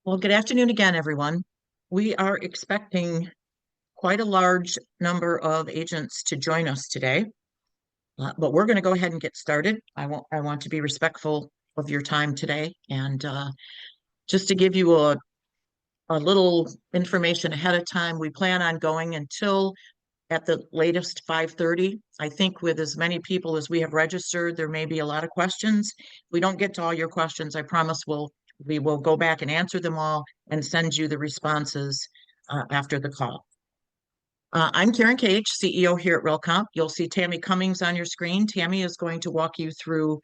Well, good afternoon again, everyone. We are expecting quite a large number of agents to join us today, but we're going to go ahead and get started. I want to be respectful of your time today, and just to give you a little information ahead of time, we plan on going until at the latest 5:30. I think with as many people as we have registered, there may be a lot of questions. If we don't get to all your questions, I promise we will go back and answer them all and send you the responses after the call. I'm Karen Cage, CEO here at Realcomp. You'll see Tammy Cummings on your screen. Tammy is going to walk you through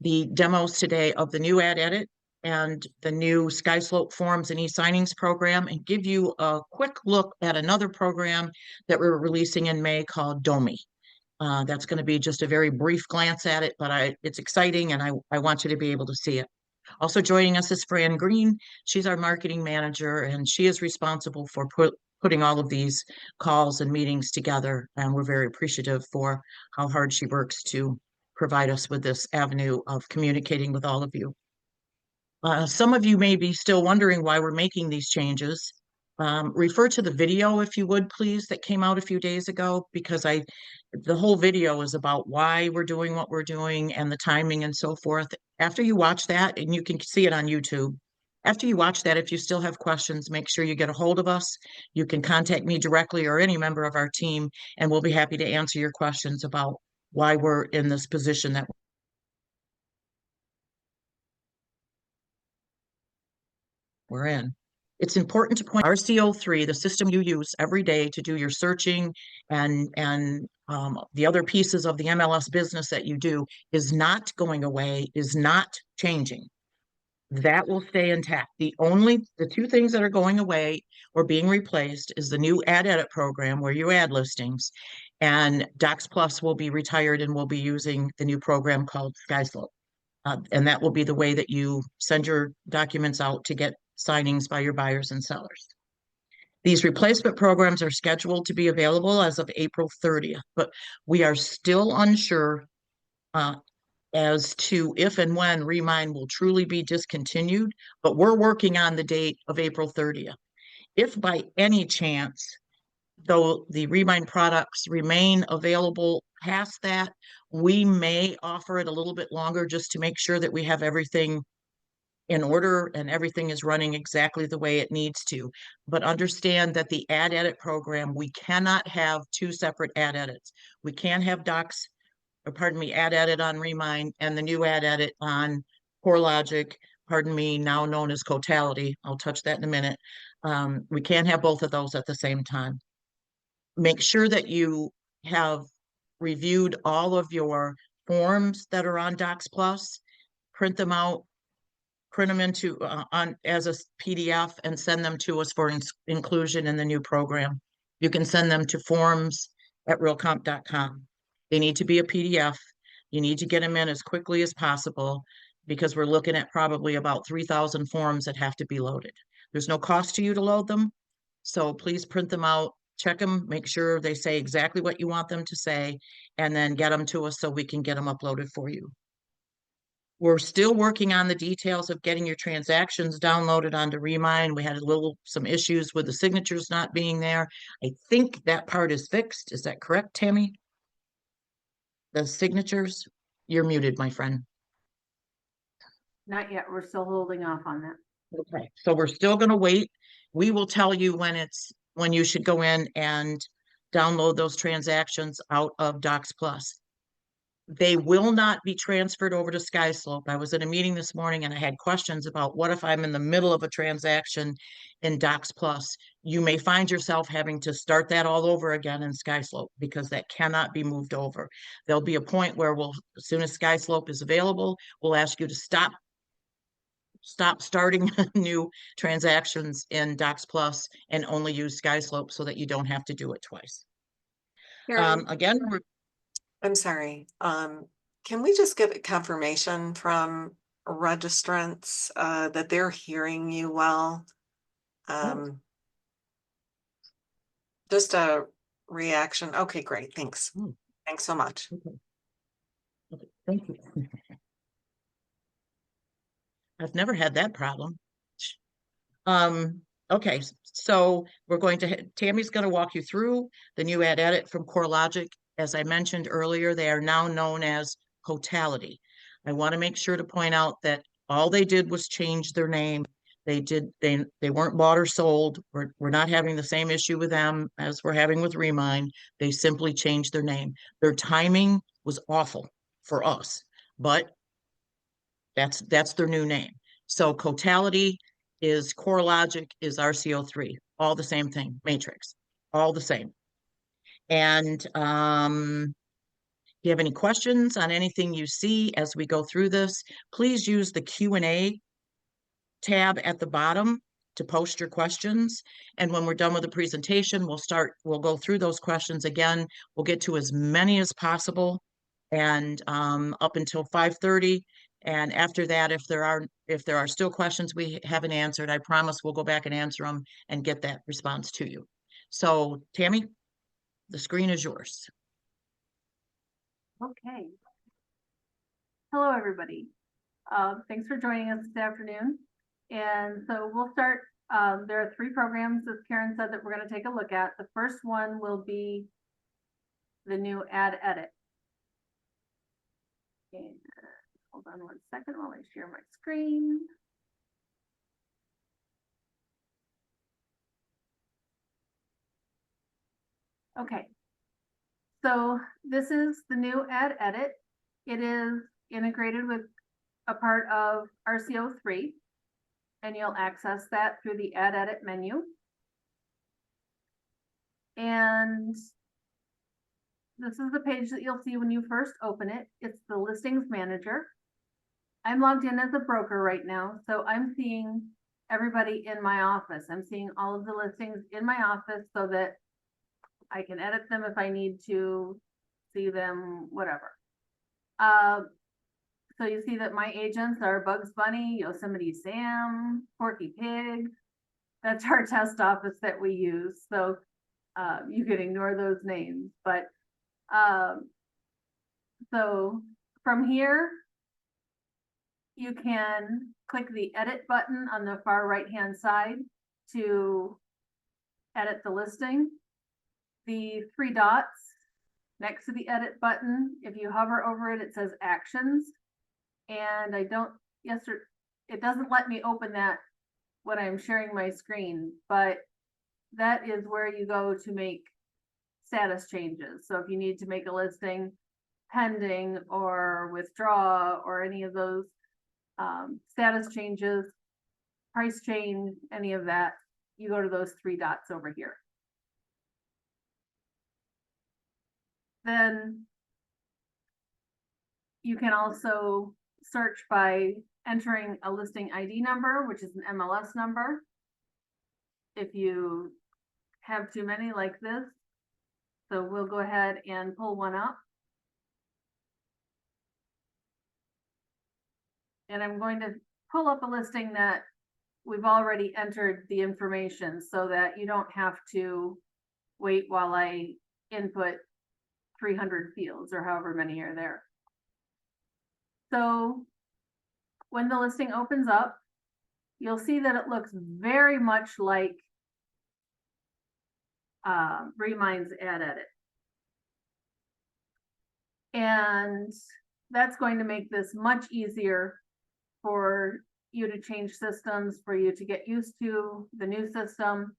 the demos today of the new ad edit and the new SkySlope forms and e-signings program, and give you a quick look at another program that we're releasing in May called domii. That's going to be just a very brief glance at it, but it's exciting and I want you to be able to see it. Also joining us is Fran Green. She's our marketing manager, and she is responsible for putting all of these calls and meetings together. And we're very appreciative for how hard she works to provide us with this avenue of communicating with all of you. Some of you may be still wondering why we're making these changes. Refer to the video, if you would, please, that came out a few days ago, because the whole video is about why we're doing what we're doing and the timing and so forth. After you watch that, and you can see it on YouTube, after you watch that, if you still have questions, make sure you get a hold of us. You can contact me directly or any member of our team, and we'll be happy to answer your questions about why we're in this position that we're in. It's important to point RCO3, the system you use every day to do your searching and the other pieces of the MLS business that you do, is not going away, is not changing. That will stay intact. The two things that are going away or being replaced is the new ad edit program where you add listings, and Docs Plus will be retired and we'll be using the new program called SkySlope. And that will be the way that you send your documents out to get signings by your buyers and sellers. These replacement programs are scheduled to be available as of April 30th, but we are still unsure as to if and when Remind will truly be discontinued, but we're working on the date of April 30th. If by any chance, though, the Remind products remain available past that, we may offer it a little bit longer just to make sure that we have everything in order and everything is running exactly the way it needs to. But understand that the ad edit program, we cannot have two separate ad edits. We can't have ad edit on Remind and the new ad edit on CoreLogic, now known as Cotality. I'll touch that in a minute. We can't have both of those at the same time. Make sure that you have reviewed all of your forms that are on Docs Plus, print them out, print them into as a PDF and send them to us for inclusion in the new program. You can send them to forms@realcomp.com. They need to be a PDF. You need to get them in as quickly as possible, because we're looking at probably about 3,000 forms that have to be loaded. There's no cost to you to load them, so please print them out, check them, make sure they say exactly what you want them to say, and then get them to us so we can get them uploaded for you. We're still working on the details of getting your transactions downloaded onto Remind. We had some issues with the signatures not being there. I think that part is fixed. Is that correct, Tammy? The signatures? You're muted, my friend. Not yet. We're still holding off on that. Okay, so we're still going to wait. We will tell you when you should go in and download those transactions out of Docs Plus. They will not be transferred over to SkySlope. I was in a meeting this morning and I had questions about what if I'm in the middle of a transaction in Docs Plus. You may find yourself having to start that all over again in SkySlope, because that cannot be moved over. There'll be a point where as soon as SkySlope is available, we'll ask you to stop starting new transactions in Docs Plus and only use SkySlope so that you don't have to do it twice. Again, I'm sorry. Can we just get a confirmation from registrants that they're hearing you well? Just a reaction. Okay, great. Thanks. Thanks so much. Okay. Thank you. I've never had that problem. Okay, so we're going to, Tammy's going to walk you through the new ad edit from CoreLogic. As I mentioned earlier, they are now known as Cotality. I want to make sure to point out that all they did was change their name. They weren't bought or sold. We're not having the same issue with them as we're having with Remind. They simply changed their name. Their timing was awful for us, but that's their new name. So Cotality is CoreLogic is RCO3, all the same thing, matrix, all the same. And if you have any questions on anything you see as we go through this, please use the Q&A tab at the bottom to post your questions. And when we're done with the presentation, we'll go through those questions again. We'll get to as many as possible and up until 5:30. And after that, if there are still questions we haven't answered, I promise we'll go back and answer them and get that response to you. So Tammy, the screen is yours. Okay. Hello, everybody. Thanks for joining us this afternoon. And so we'll start. There are 3 programs, as Karen said, that we're going to take a look at. The first one will be the new ad edit. And hold on one second while I share my screen. Okay. So this is the new ad edit. It is integrated with a part of RCO3, and you'll access that through the ad edit menu. And this is the page that you'll see when you first open it. It's the listings manager. I'm logged in as a broker right now, so I'm seeing everybody in my office. I'm seeing all of the listings in my office so that I can edit them if I need to, see them, whatever. So you see that my agents are Bugs Bunny, Yosemite Sam, Porky Pig. That's our test office that we use. So you can ignore those names. But so from here, you can click the edit button on the far right-hand side to edit the listing. The 3 dots next to the edit button, if you hover over it, it says actions. And it doesn't let me open that when I'm sharing my screen, but that is where you go to make status changes. So if you need to make a listing pending or withdraw or any of those status changes, price change, any of that, you go to those 3 dots over here. Then you can also search by entering a listing ID number, which is an MLS number. If you have too many like this, so we'll go ahead and pull one up. And I'm going to pull up a listing that we've already entered the information so that you don't have to wait while I input 300 fields or however many are there. So when the listing opens up, you'll see that it looks very much like Remind's ad edit. And that's going to make this much easier for you to change systems, for you to get used to the new system.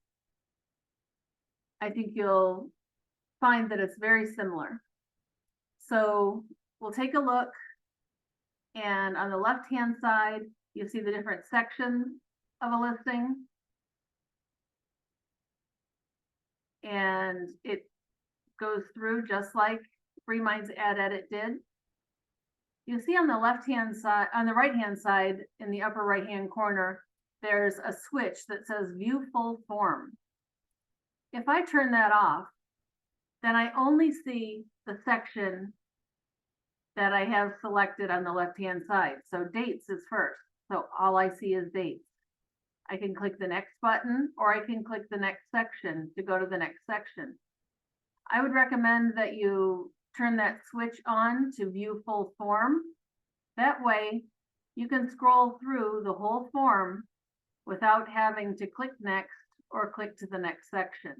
I think you'll find that it's very similar. So we'll take a look, and on the left-hand side, you see the different sections of a listing. And it goes through just like Remind's ad edit did. You see on the left-hand side, on the right-hand side, in the upper right-hand corner, there's a switch that says View Full Form. If I turn that off, then I only see the section that I have selected on the left-hand side. So dates is first. So all I see is dates. I can click the next button, or I can click the next section to go to the next section. I would recommend that you turn that switch on to View Full Form. That way you can scroll through the whole form without having to click next or click to the next section.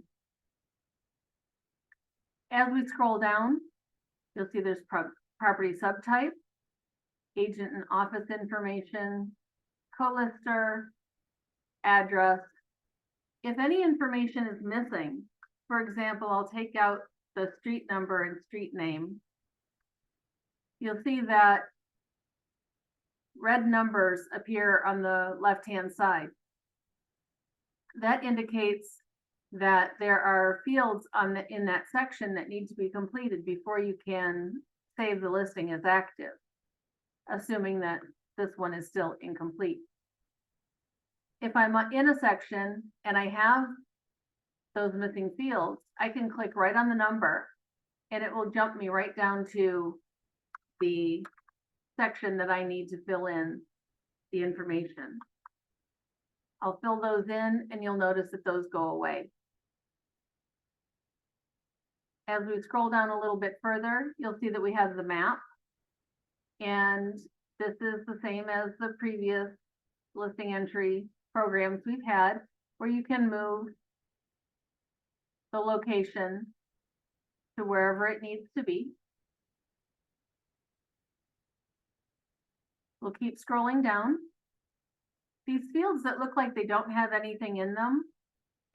As we scroll down, you'll see there's property subtype, agent and office information, co-lister, address. If any information is missing, for example, I'll take out the street number and street name. You'll see that red numbers appear on the left-hand side. That indicates that there are fields in that section that need to be completed before you can save the listing as active, assuming that this one is still incomplete. If I'm in a section and I have those missing fields, I can click right on the number and it will jump me right down to the section that I need to fill in the information. I'll fill those in and you'll notice that those go away. As we scroll down a little bit further, you'll see that we have the map. And this is the same as the previous listing entry programs we've had, where you can move the location to wherever it needs to be. We'll keep scrolling down. These fields that look like they don't have anything in them,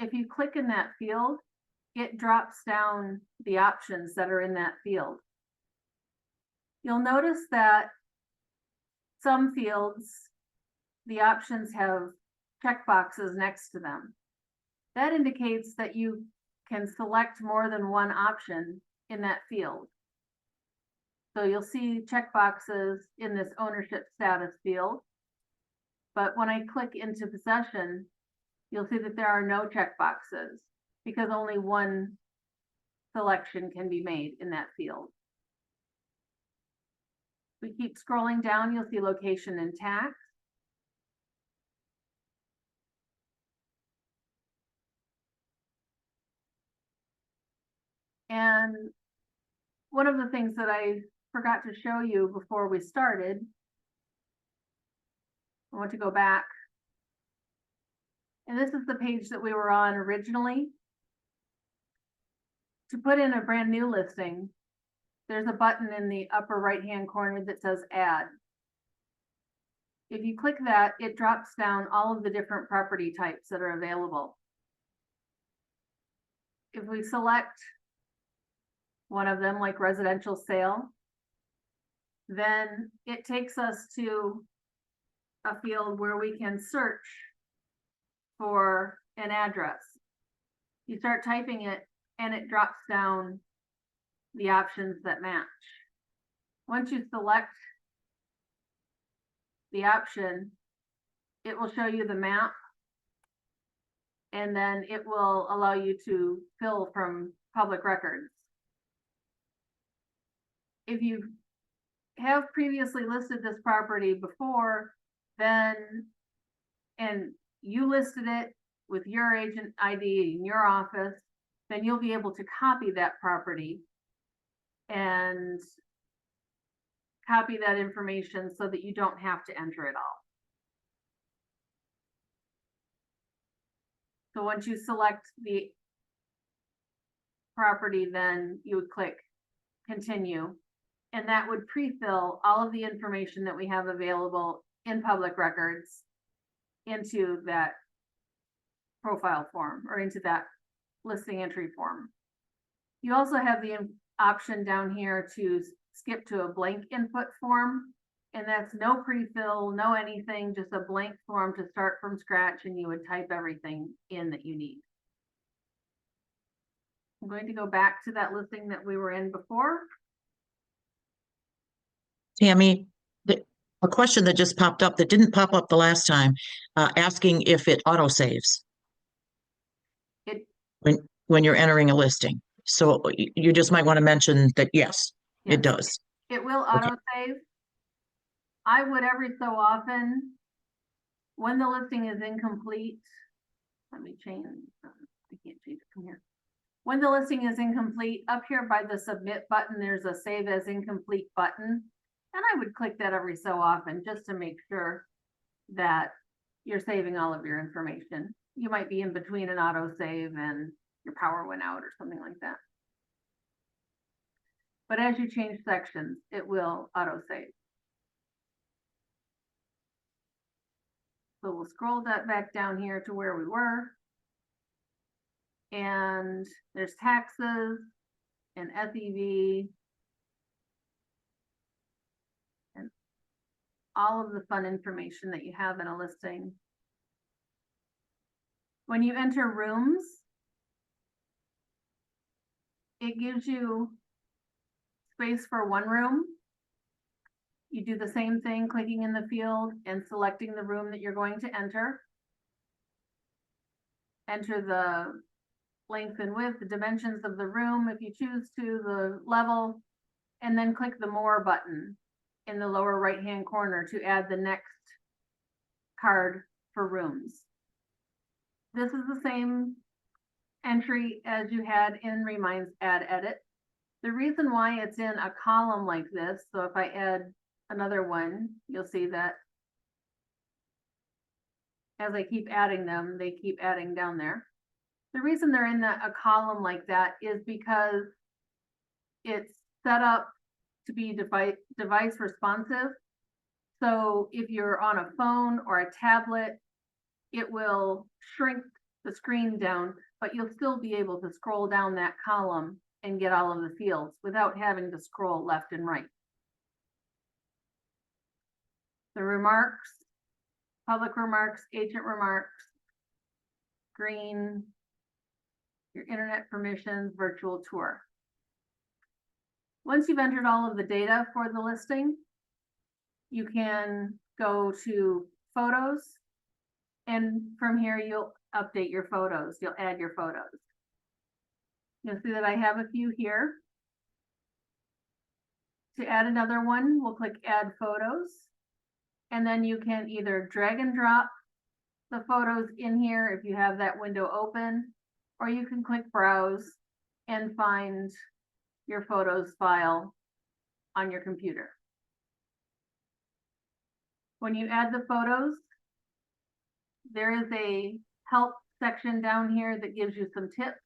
if you click in that field, it drops down the options that are in that field. You'll notice that some fields, the options have checkboxes next to them. That indicates that you can select more than one option in that field. So you'll see checkboxes in this ownership status field. But when I click into possession, you'll see that there are no checkboxes because only one selection can be made in that field. We keep scrolling down, you'll see location and tax. And one of the things that I forgot to show you before we started, I want to go back. And this is the page that we were on originally. To put in a brand new listing, there's a button in the upper right-hand corner that says Add. If you click that, it drops down all of the different property types that are available. If we select one of them, like residential sale, then it takes us to a field where we can search for an address. You start typing it and it drops down the options that match. Once you select the option, it will show you the map and then it will allow you to fill from public records. If you have previously listed this property before, then, and you listed it with your agent ID in your office, then you'll be able to copy that property and copy that information so that you don't have to enter it all. So once you select the property, then you would click continue, and that would pre-fill all of the information that we have available in public records into that profile form or into that listing entry form. You also have the option down here to skip to a blank input form, and that's no pre-fill, no anything, just a blank form to start from scratch, and you would type everything in that you need. I'm going to go back to that listing that we were in before. Tammy, a question that just popped up that didn't pop up the last time, asking if it autosaves when you're entering a listing. So you just might want to mention that, yes, it does. It will autosave. I would every so often, when the listing is incomplete, let me change, I can't change it from here. When the listing is incomplete, up here by the submit button, there's a save as incomplete button. And I would click that every so often just to make sure that you're saving all of your information. You might be in between an autosave and your power went out or something like that. But as you change sections, it will autosave. So we'll scroll that back down here to where we were. And there's taxes and FEV and all of the fun information that you have in a listing. When you enter rooms, it gives you space for one room. You do the same thing, clicking in the field and selecting the room that you're going to enter. Enter the length and width, the dimensions of the room if you choose to, the level, and then click the More button in the lower right-hand corner to add the next card for rooms. This is the same entry as you had in Reminds Add Edit. The reason why it's in a column like this, so if I add another one, you'll see that as I keep adding them, they keep adding down there. The reason they're in a column like that is because it's set up to be device responsive. So if you're on a phone or a tablet, it will shrink the screen down, but you'll still be able to scroll down that column and get all of the fields without having to scroll left and right. The remarks, public remarks, agent remarks, green, your internet permissions, virtual tour. Once you've entered all of the data for the listing, you can go to photos, and from here you'll update your photos. You'll add your photos. You'll see that I have a few here. To add another one, we'll click Add Photos, and then you can either drag and drop the photos in here if you have that window open, or you can click Browse and find your photos file on your computer. When you add the photos, there is a help section down here that gives you some tips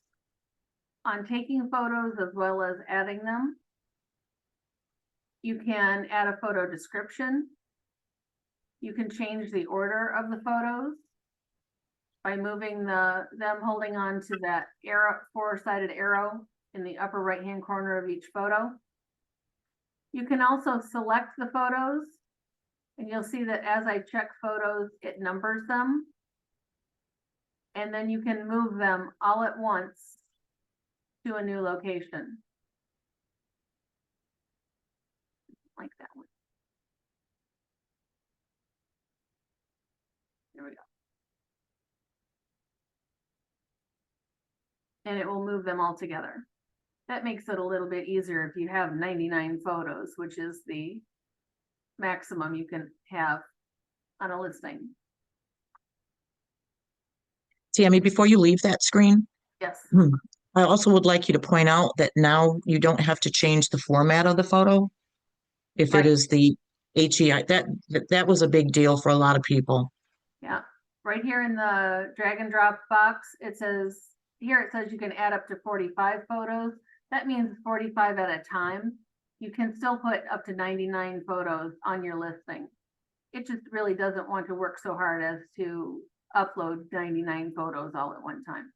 on taking photos as well as adding them. You can add a photo description. You can change the order of the photos by moving them holding on to that arrow, four-sided arrow in the upper right-hand corner of each photo. You can also select the photos, and you'll see that as I check photos, it numbers them. And then you can move them all at once to a new location. Like that one. There we go. And it will move them all together. That makes it a little bit easier if you have 99 photos, which is the maximum you can have on a listing. Tammy, before you leave that screen, Yes. I also would like you to point out that now you don't have to change the format of the photo. If Right. it is the HEI, that was a big deal for a lot of people. Yeah, right here in the drag and drop box, it says, here it says you can add up to 45 photos. That means 45 at a time. You can still put up to 99 photos on your listing. It just really doesn't want to work so hard as to upload 99 photos all at one time.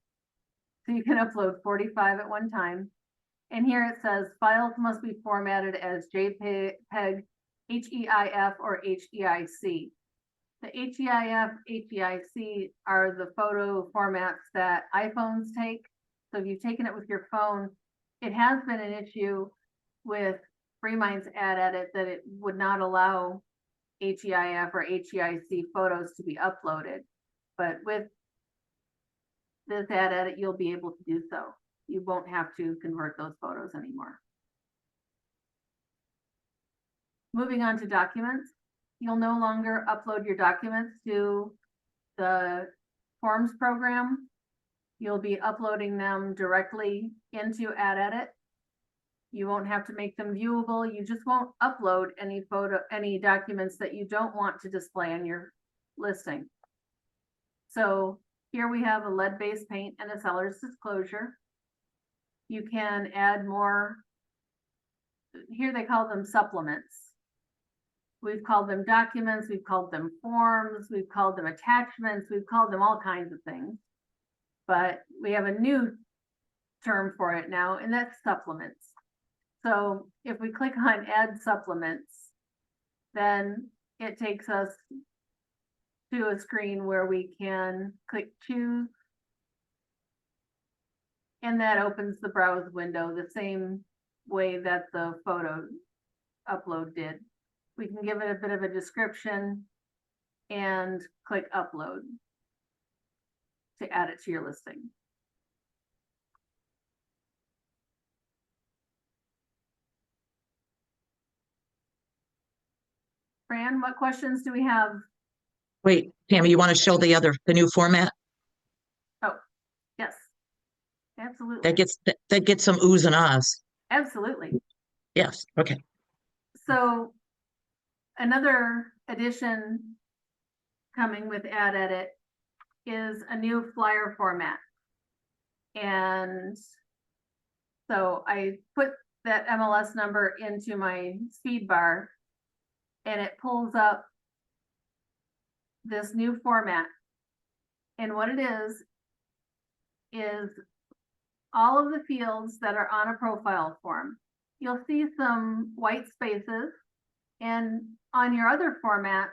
So you can upload 45 at one time. And here it says files must be formatted as JPEG, HEIF, or HEIC. The HEIF, HEIC are the photo formats that iPhones take. So if you've taken it with your phone, it has been an issue with Reminds Add Edit that it would not allow HEIF or HEIC photos to be uploaded. But with this Add Edit, you'll be able to do so. You won't have to convert those photos anymore. Moving on to documents. You'll no longer upload your documents to the Forms program. You'll be uploading them directly into Add Edit. You won't have to make them viewable. You just won't upload any documents that you don't want to display on your listing. So here we have a lead-based paint and a seller's disclosure. You can add more. Here they call them supplements. We've called them documents, we've called them forms, we've called them attachments, we've called them all kinds of things. But we have a new term for it now, and that's supplements. So if we click on add supplements, then it takes us to a screen where we can click choose. And that opens the browse window the same way that the photo upload did. We can give it a bit of a description and click upload to add it to your listing. Fran, what questions do we have? Wait, Tammy, you want to show the new format? Yes, absolutely. That gets some oohs and ahs. Absolutely. Yes, okay. So another addition coming with Ad Edit is a new flyer format. And so I put that MLS number into my speed bar and it pulls up this new format. And what it is all of the fields that are on a profile form. You'll see some white spaces, and on your other formats,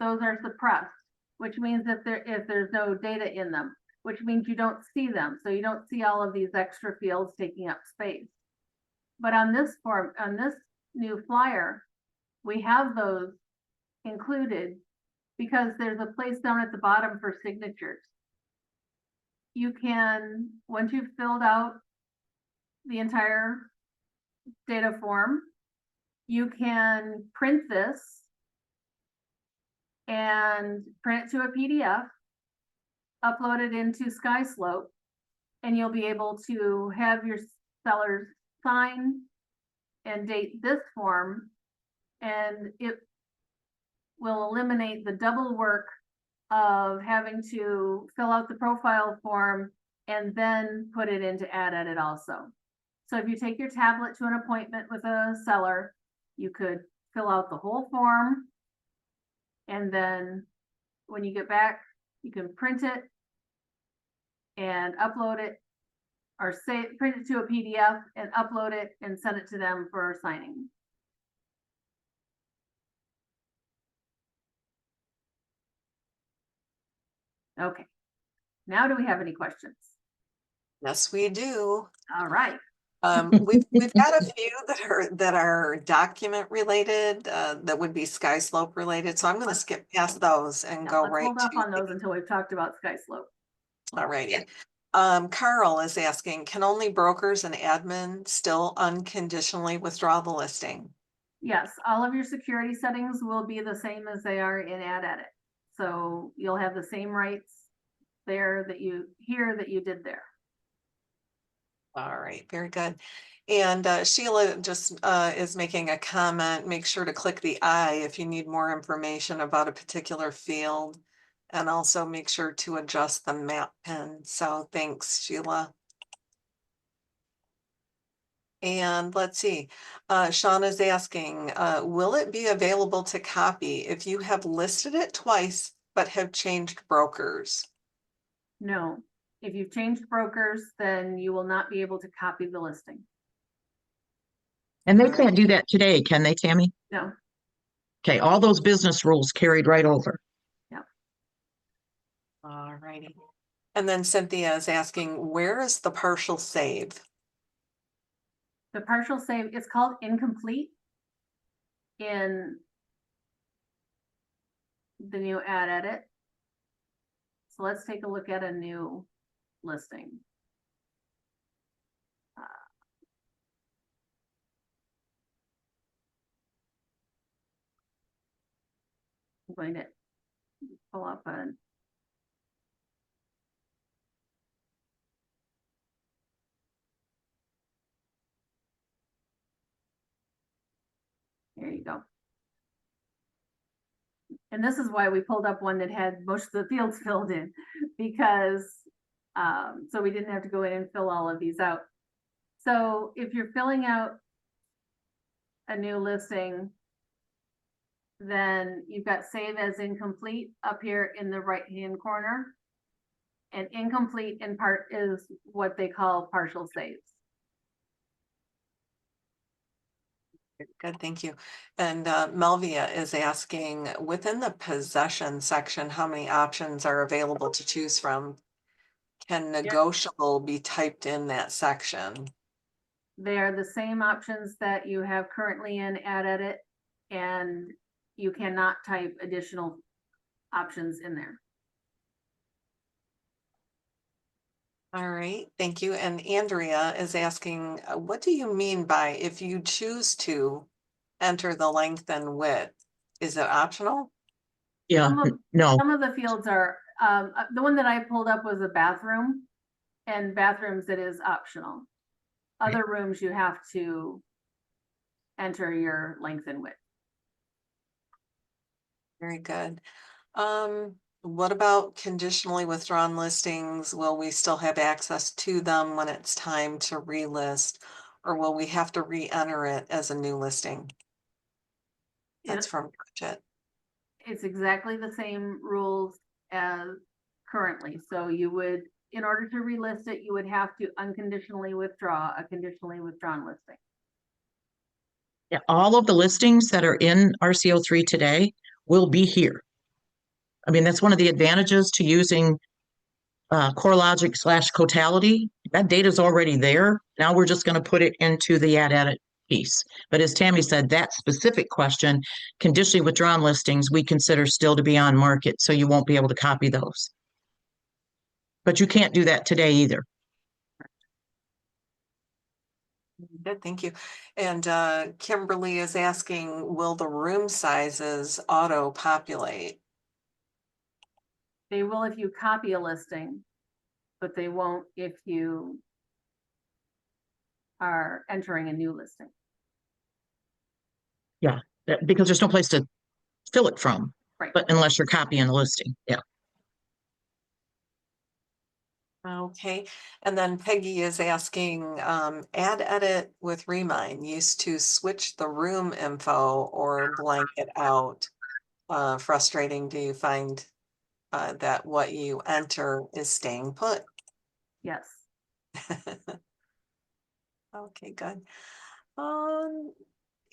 those are suppressed, which means if there's no data in them, which means you don't see them. So you don't see all of these extra fields taking up space. But on this new flyer, we have those included because there's a place down at the bottom for signatures. You can, once you've filled out the entire data form, you can print this and print it to a PDF, upload it into SkySlope, and you'll be able to have your sellers sign and date this form, and it will eliminate the double work of having to fill out the profile form and then put it into Ad Edit also. So if you take your tablet to an appointment with a seller, you could fill out the whole form. And then when you get back, you can print it and upload it, or print it to a PDF and upload it and send it to them for signing. Okay, now do we have any questions? Yes, we do. All right. We've got a few that are document related, that would be SkySlope related. So I'm going to skip past those and go Let's right hold off to on those until we've talked about SkySlope. all righty. Carl is asking, can only brokers and admin still unconditionally withdraw the listing? Yes, all of your security settings will be the same as they are in Ad Edit. So you'll have the same rights there that you did there. All right, very good. And Sheila just is making a comment. Make sure to click the I if you need more information about a particular field. And also make sure to adjust the map pin. So thanks, Sheila. And let's see, Sean is asking, will it be available to copy if you have listed it twice but have changed brokers? No, if you've changed brokers, then you will not be able to copy the listing. And they can't do that today, can they, Tammy? No. Okay, all those business rules carried right over. Yeah. All righty. And then Cynthia is asking, where is the partial save? The partial save is called incomplete in the new Ad Edit. So let's take a look at a new listing. I'm going to pull up a there you go. And this is why we pulled up one that had most of the fields filled in, because, so we didn't have to go in and fill all of these out. So if you're filling out a new listing, then you've got save as incomplete up here in the right-hand corner. And incomplete in part is what they call partial saves. Good, thank you. And Melvia is asking, within the possession section, how many options are available to choose from? Can negotiable be typed in that section? They are the same options that you have currently in Add Edit, and you cannot type additional options in there. All right, thank you. And Andrea is asking, what do you mean by if you choose to enter the length and width? Is it optional? Yeah, no, Some of the fields are, the one that I pulled up was a bathroom, and bathrooms, it is optional. Other rooms, you have to enter your length and width. Very good. What about conditionally withdrawn listings? Will we still have access to them when it's time to relist, or will we have to re-enter it as a new listing? That's from Bridget. It's exactly the same rules as currently. So you would, in order to relist it, you would have to unconditionally withdraw a conditionally withdrawn listing. yeah, all of the listings that are in RCO3 today will be here. I mean, that's one of the advantages to using CoreLogic / Cotality. That data is already there. Now we're just going to put it into the Add Edit piece. But as Tammy said, that specific question, conditionally withdrawn listings, we consider still to be on market, so you won't be able to copy those. But you can't do that today either. Good, thank you. And Kimberly is asking, will the room sizes auto-populate? They will if you copy a listing, but they won't if you are entering a new listing. Yeah, because there's no place to fill it from, Right. but unless you're copying the listing. Yeah. Okay, and then Peggy is asking, add edit with remind used to switch the room info or blank it out. Frustrating. Do you find that what you enter is staying put? Yes. Okay, good.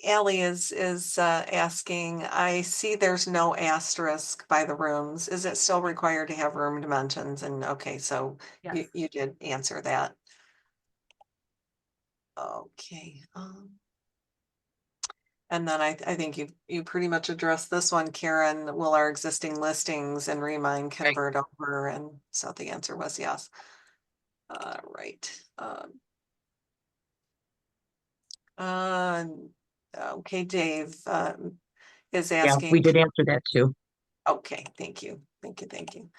Allie is asking, I see there's no asterisk by the rooms. Is it still required to have room dimensions? And okay, so Yes. you did answer that. Okay. And then I think you pretty much addressed this one, Karen. Will our existing listings and remind convert over? And so the answer was yes. Right. Okay, Dave is Yeah, we asking. did answer that too. Okay, thank you. Thank you.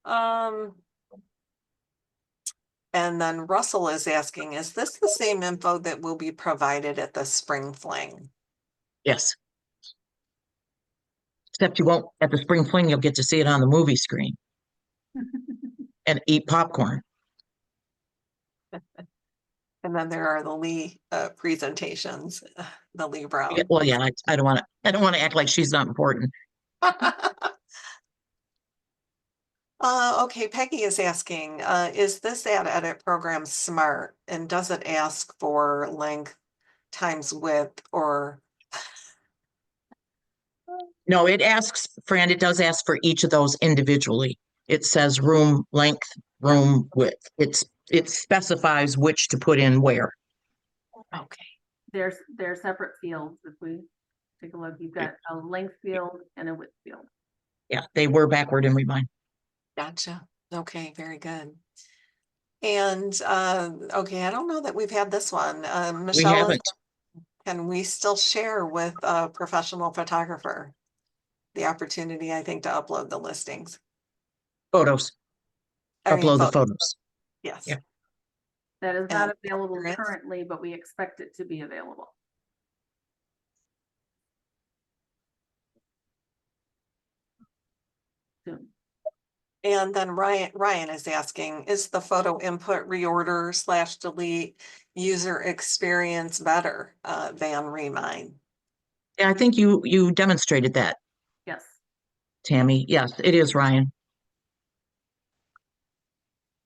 And then Russell is asking, is this the same info that will be provided at the spring fling? Yes. Except you won't, at the spring fling, you'll get to see it on the movie screen and eat popcorn. And then there are the Lee presentations, the Lee Brown. Yeah, well, yeah, I don't want to act like she's not important. Okay, Peggy is asking, is this Add Edit program smart? And does it ask for length times width or? No, it asks, Fran, it does ask for each of those individually. It says room length, room width. It specifies which to put in where. Okay. They're separate fields. If we take a look, you've got a length field and a width field. Yeah, they were backward in remind. Gotcha. Okay, very good. And okay, I don't know that we've had this one. We Michelle, haven't. can we still share with a professional photographer the opportunity, I think, to upload the listings? Photos. I mean, Upload the photos. Yes. Yeah. That is not And available there is? currently, but we expect it to be available. And then Ryan is asking, is the photo input reorder / delete user experience better than Remind? Yeah, I think you demonstrated that, Yes. Tammy. Yes, it is, Ryan.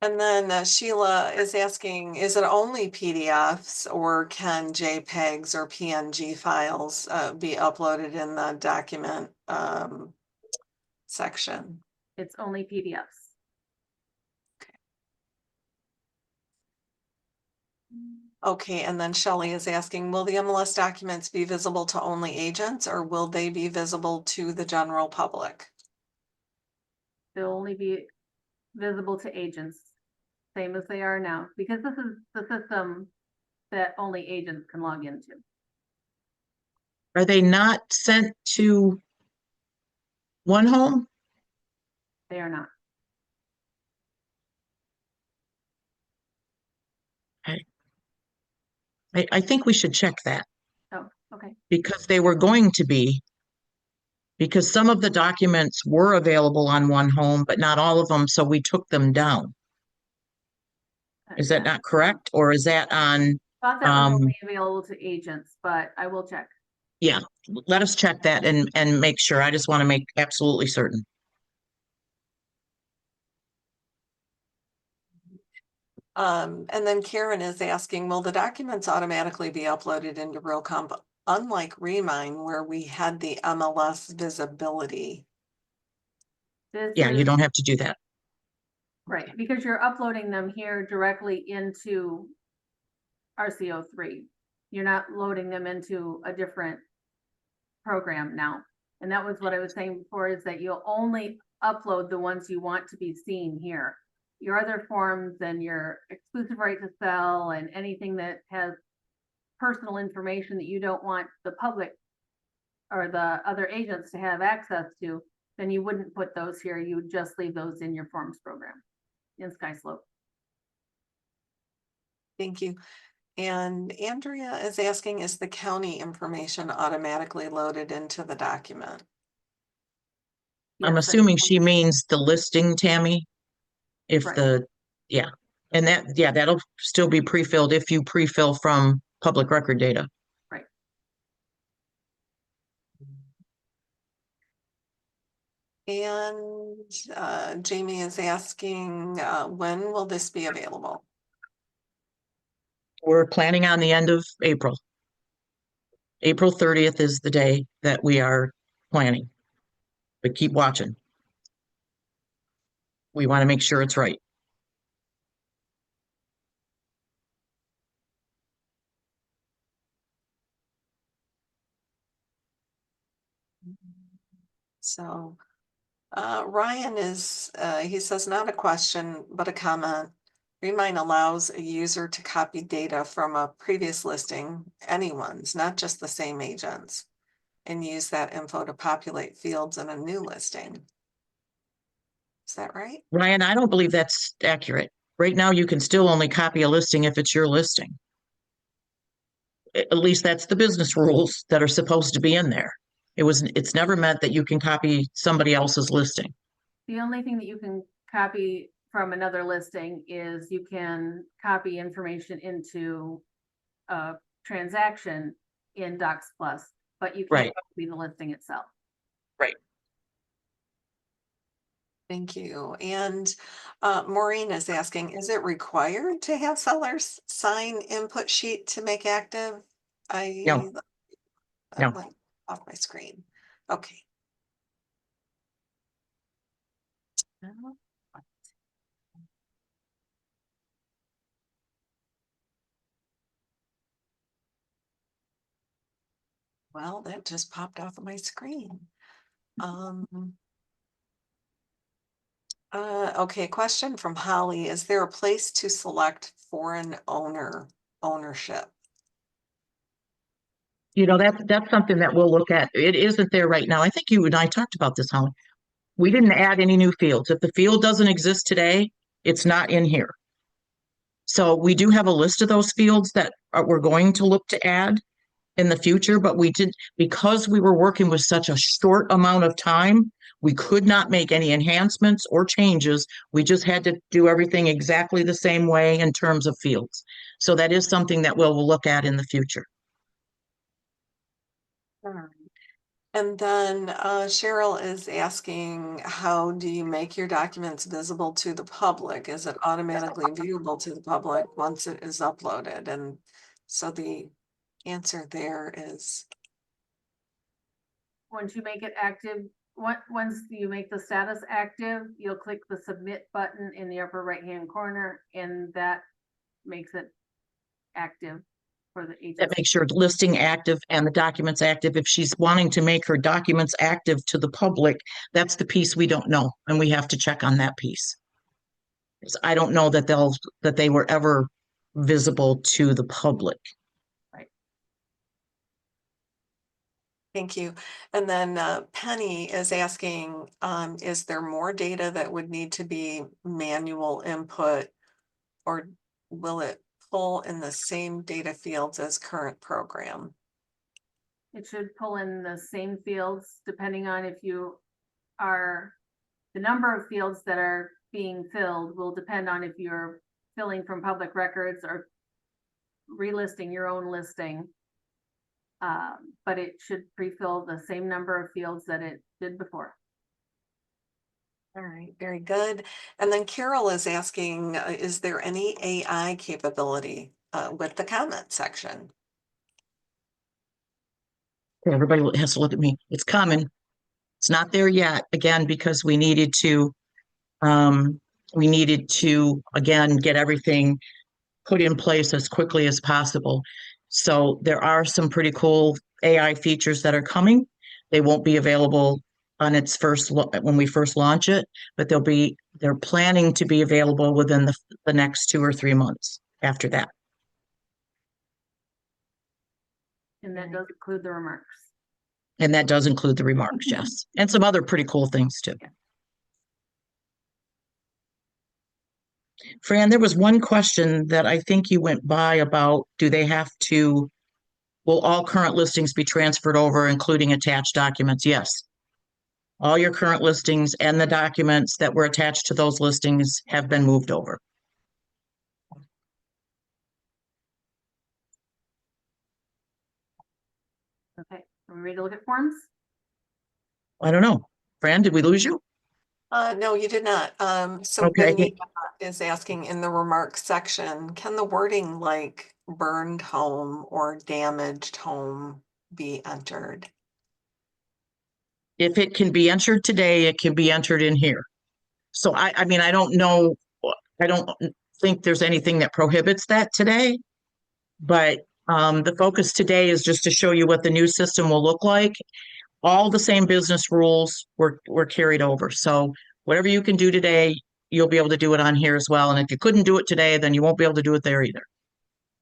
And then Sheila is asking, is it only PDFs or can JPEGs or PNG files be uploaded in the document section? It's only PDFs. Okay, and then Shelley is asking, will the MLS documents be visible to only agents or will they be visible to the general public? They'll only be visible to agents, same as they are now, because this is the system that only agents can log into. Are they not sent to One Home? They are not. I think we should check that Oh, okay. because they were going to be, because some of the documents were available on One Home, but not all of them, so we took them down. Is that not correct? Or is that on, Thought that was only available to agents, but I will check. yeah, let us check that and make sure. I just want to make absolutely certain. And then Karen is asking, will the documents automatically be uploaded into Realcomp, unlike Remind, where we had the MLS visibility? This Yeah, you is don't have to do that. right, because you're uploading them here directly into RCO3. You're not loading them into a different program now. And that was what I was saying before, is that you'll only upload the ones you want to be seen here. Your other forms and your exclusive right to sell and anything that has personal information that you don't want the public or the other agents to have access to, then you wouldn't put those here. You would just leave those in your forms program in SkySlope. Thank you. And Andrea is asking, is the county information automatically loaded into the document? I'm Yes, assuming she means the listing, Tammy. If Right. yeah. And that, yeah, that'll still be pre-filled if you pre-fill from public record data. Right. And Jamie is asking, when will this be available? We're planning on the end of April. April 30th is the day that we are planning. But keep watching. We want to make sure it's right. So Ryan is, he says, not a question, but a comment. Remind allows a user to copy data from a previous listing, anyone's, not just the same agent's, and use that info to populate fields in a new listing. Is that right? Ryan, I don't believe that's accurate. Right now, you can still only copy a listing if it's your listing. At least that's the business rules that are supposed to be in there. It's never meant that you can copy somebody else's listing. The only thing that you can copy from another listing is you can copy information into a transaction in Docs Plus, but you can't Right. copy the listing itself. Right. Thank you. And Maureen is asking, is it required to have sellers sign input sheet to make active? No. No. Went off my screen. Okay. Well, that just popped off of my screen. Okay, question from Holly. Is there a place to select foreign ownership? That's something that we'll look at. It isn't there right now. I think you and I talked about this, Holly. We didn't add any new fields. If the field doesn't exist today, it's not in here. So we do have a list of those fields that we're going to look to add in the future, but we did, because we were working with such a short amount of time, We could not make any enhancements or changes. We just had to do everything exactly the same way in terms of fields. So that is something that we'll look at in the future. All right. And then Cheryl is asking, how do you make your documents visible to the public? Is it automatically viewable to the public once it is uploaded? And so the answer there is, Once you make it active, once you make the status active, you'll click the submit button in the upper right-hand corner, and that makes it active for the That agency. makes your listing active and the documents active. If she's wanting to make her documents active to the public, that's the piece we don't know, and we have to check on that piece. I don't know that they were ever visible to the public. thank you. And then Penny is asking, is there more data that would need to be manual input, or will it pull in the same data fields as current program? It should pull in the same fields depending on if you are, the number of fields that are being filled will depend on if you're filling from public records or relisting your own listing. But it should pre-fill the same number of fields that it did before. All right, very good. And then Carol is asking, is there any AI capability with the comment section? Everybody has to look at me. It's coming. It's not there yet, again, because we needed to again get everything put in place as quickly as possible. So there are some pretty cool AI features that are coming. They won't be available on its when we first launch it, but they're planning to be available within the next 2 or 3 months after that. And that does include the remarks. And that does include the remarks, yes. And some other pretty cool things too. Yeah. Fran, there was one question that I think you went by about, will all current listings be transferred over, including attached documents? Yes. All your current listings and the documents that were attached to those listings have been moved over. Okay, are we ready to look at forms? I don't know. Fran, did we lose you? No, you did not. So Okay. Benita is asking in the remarks section, can the wording like burned home or damaged home be entered? If it can be entered today, it can be entered in here. So I mean, I don't know. I don't think there's anything that prohibits that today, but the focus today is just to show you what the new system will look like. All the same business rules were carried over. So whatever you can do today, you'll be able to do it on here as well. And if you couldn't do it today, then you won't be able to do it there either.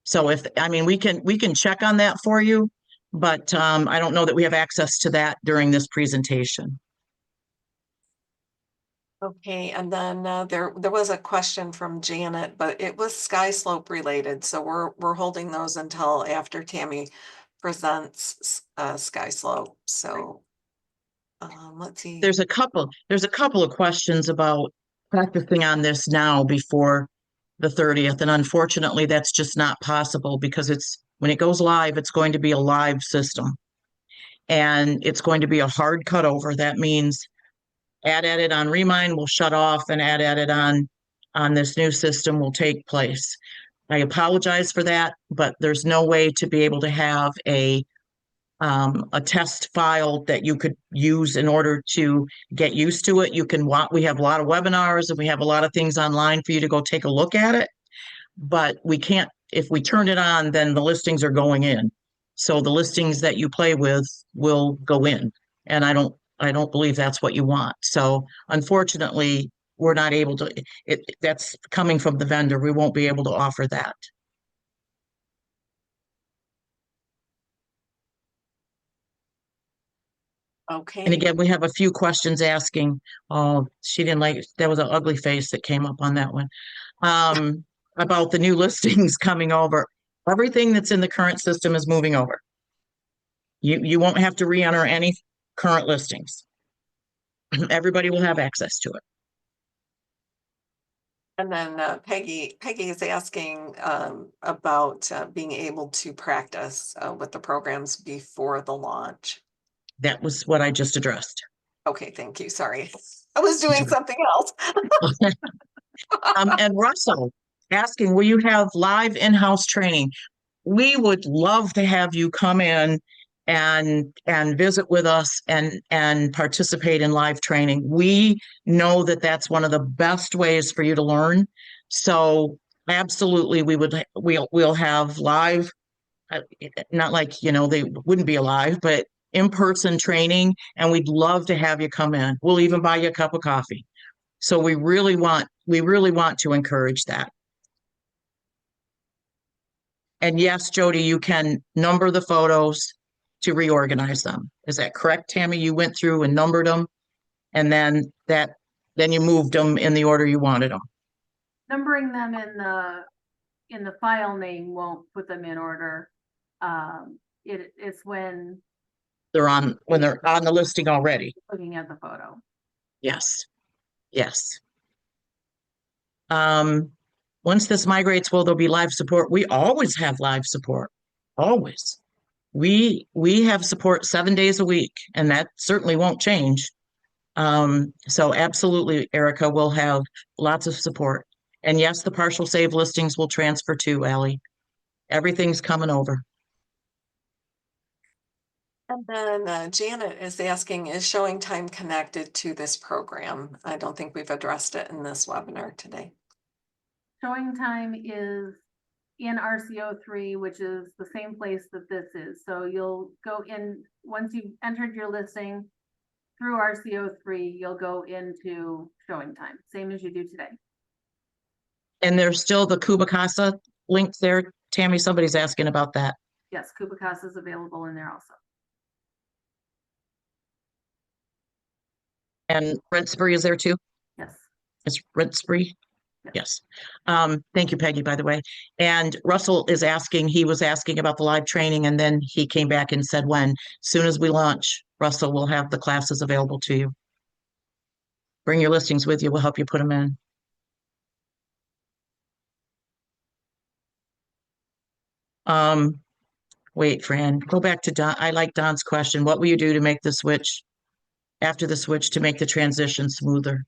So we can check on that for you, but I don't know that we have access to that during this presentation. Okay, and then there was a question from Janet, but it was SkySlope related. So we're holding those until after Tammy presents SkySlope. So let's see. There's a couple of questions about practicing on this now before the 30th. And unfortunately, that's just not possible because when it goes live, it's going to be a live system. And it's going to be a hard cutover. That means add edit on Remind will shut off and add edit on this new system will take place. I apologize for that, but there's no way to be able to have a test file that you could use in order to get used to it. We have a lot of webinars and we have a lot of things online for you to go take a look at it, but we can't, if we turn it on, then the listings are going in. So the listings that you play with will go in. And I don't believe that's what you want. So unfortunately, we're not able to, that's coming from the vendor. We won't be able to offer that. Okay. And again, we have a few questions asking, oh, she didn't like, there was an ugly face that came up on that one. About the new listings coming over. Everything that's in the current system is moving over. You won't have to re-enter any current listings. Everybody will have access to it. And then Peggy is asking about being able to practice with the programs before the launch. That was what I just addressed. Okay, thank you. Sorry. I was doing something else. And Russell asking, will you have live in-house training? We would love to have you come in and visit with us and participate in live training. We know that that's one of the best ways for you to learn. So absolutely, we'll have live, not like, they wouldn't be alive, but in-person training, and we'd love to have you come in. We'll even buy you a cup of coffee. So we really want to encourage that. And yes, Jody, you can number the photos to reorganize them. Is that correct, Tammy? You went through and numbered them, and then you moved them in the order you wanted them. Numbering them in the file name won't put them in order. It's when They're on the listing already. looking at the photo. Yes. Yes. Once this migrates, will there be live support? We always have live support. Always. We have support 7 days a week, and that certainly won't change. So absolutely, Erica, will have lots of support. And yes, the partial save listings will transfer too, Allie. Everything's coming over. And then Janet is asking, is showing time connected to this program? I don't think we've addressed it in this webinar today. Showing time is in RCO3, which is the same place that this is. So you'll go in, once you've entered your listing through RCO3, you'll go into showing time, same as you do today. And there's still the Kubicasa link there. Tammy, somebody's asking about that. Yes, Kubicasa is available in there also. And Rent Spree is there too? Yes. It's Rent Spree? Yes. Thank you, Peggy, by the way. And Russell he was asking about the live training, and then he came back and said when. As soon as we launch, Russell will have the classes available to you. Bring your listings with you. We'll help you put them in. Wait, Fran, go back to Don. I like Don's question. What will you do to make the switch after the switch to make the transition smoother?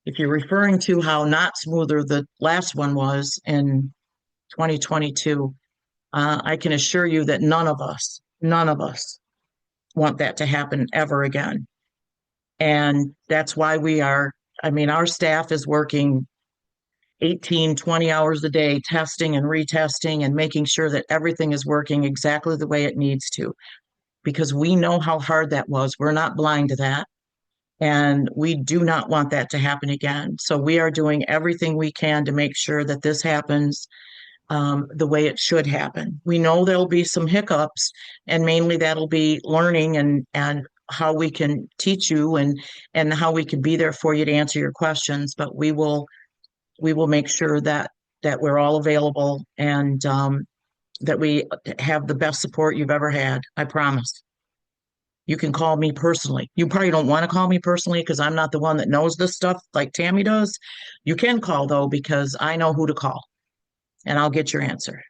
If you're referring to how not smoother the last one was in 2022, I can assure you that none of us want that to happen ever again. And that's why our staff is working 18, 20 hours a day, testing and retesting and making sure that everything is working exactly the way it needs to, because we know how hard that was. We're not blind to that. And we do not want that to happen again. So we are doing everything we can to make sure that this happens the way it should happen. We know there'll be some hiccups, and mainly that'll be learning and how we can teach you and how we can be there for you to answer your questions. But we will make sure that we're all available and that we have the best support you've ever had. I promise. You can call me personally. You probably don't want to call me personally because I'm not the one that knows this stuff like Tammy does. You can call though, because I know who to call and I'll get your answer.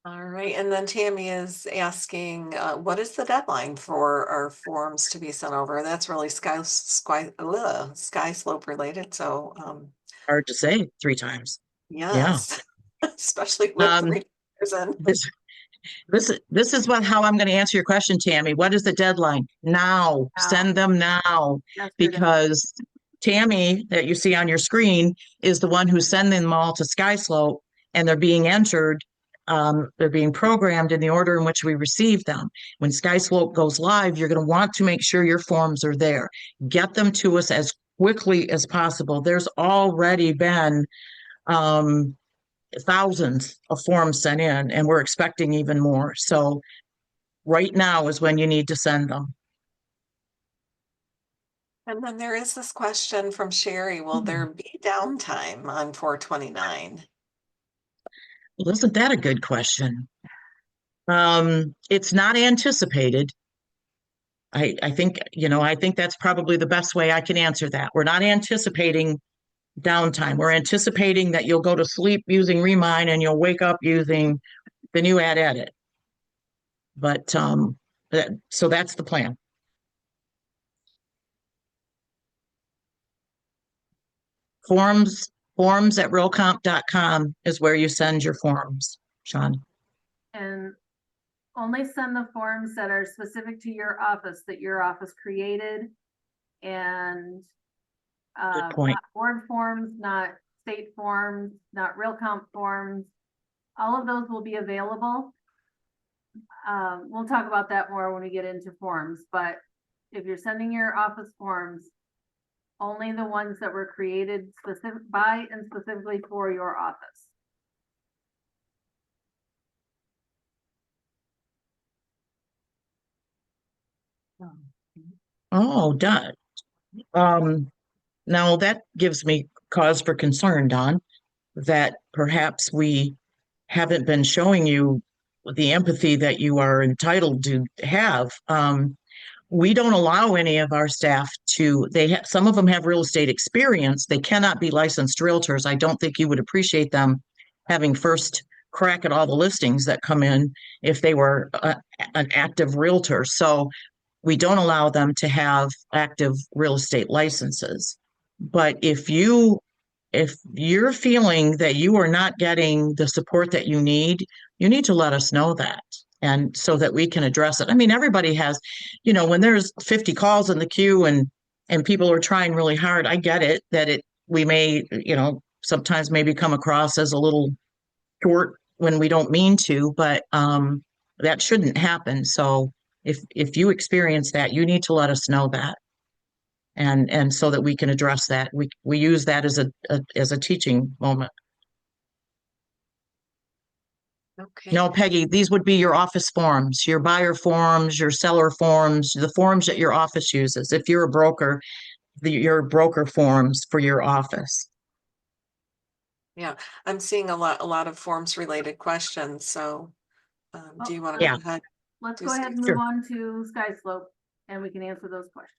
All right. And then Tammy is asking, what is the deadline for our forms to be sent over? That's really SkySlope related. So Hard to say 3 times. yes, yeah. Especially with 3 years in. This is how I'm going to answer your question, Tammy. What is the deadline? Now. Send them now. Yesterday. Because Tammy, that you see on your screen, is the one who's sending them all to SkySlope, and they're being entered. They're being programmed in the order in which we receive them. When SkySlope goes live, you're going to want to make sure your forms are there. Get them to us as quickly as possible. There's already been thousands of forms sent in, and we're expecting even more. So right now is when you need to send them. And then there is this question from Sherry, will there be downtime on 429? Well, isn't that a good question? It's not anticipated. I think, I think that's probably the best way I can answer that. We're not anticipating downtime. We're anticipating that you'll go to sleep using Remind and you'll wake up using the new ad edit. But so that's the plan. Forms at realcomp.com is where you send your forms, Sean. And only send the forms that are specific to your office, that your office created. And Good point. not board forms, not state forms, not Realcomp forms. All of those will be available. We'll talk about that more when we get into forms, but if you're sending your office forms, only the ones that were created by and specifically for your office. Oh, done. Now that gives me cause for concern, Don, that perhaps we haven't been showing you the empathy that you are entitled to have. We don't allow any of our staff to, some of them have real estate experience. They cannot be licensed realtors. I don't think you would appreciate them having first crack at all the listings that come in if they were an active realtor. So we don't allow them to have active real estate licenses. But if you're feeling that you are not getting the support that you need to let us know that. And so that we can address it. I mean, everybody has, when there's 50 calls in the queue and people are trying really hard, I get it that we may, sometimes maybe come across as a little short when we don't mean to, but that shouldn't happen. So if you experience that, you need to let us know that. And so that we can address that. We use that as a teaching moment. Okay. No, Peggy, these would be your office forms, your buyer forms, your seller forms, the forms that your office uses. If you're a broker, your broker forms for your office. Yeah, I'm seeing a lot of forms related questions. So do you want to Yeah. go ahead? Let's Do go ahead and Sure. move on to SkySlope and we can answer those questions.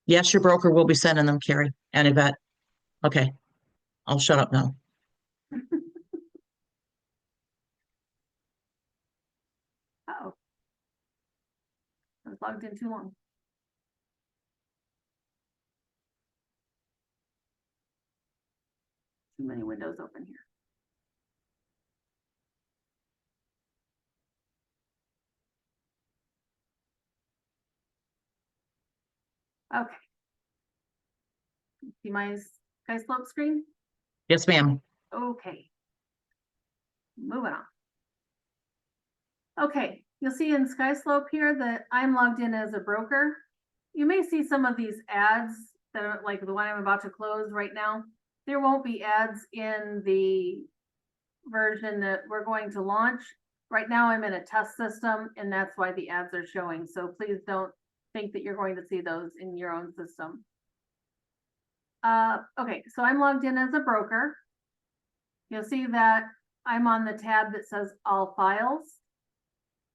Yes, your broker will be sending them, Carrie and Yvette. Okay, I'll shut up now. Uh-oh. I was logged in too long. Too many windows open here. Okay. See my SkySlope screen? Yes, ma'am. Okay. Moving on. Okay, you'll see in SkySlope here that I'm logged in as a broker. You may see some of these ads that are like the one I'm about to close right now. There won't be ads in the version that we're going to launch. Right now I'm in a test system and that's why the ads are showing. So please don't think that you're going to see those in your own system. Okay, so I'm logged in as a broker. You'll see that I'm on the tab that says all files.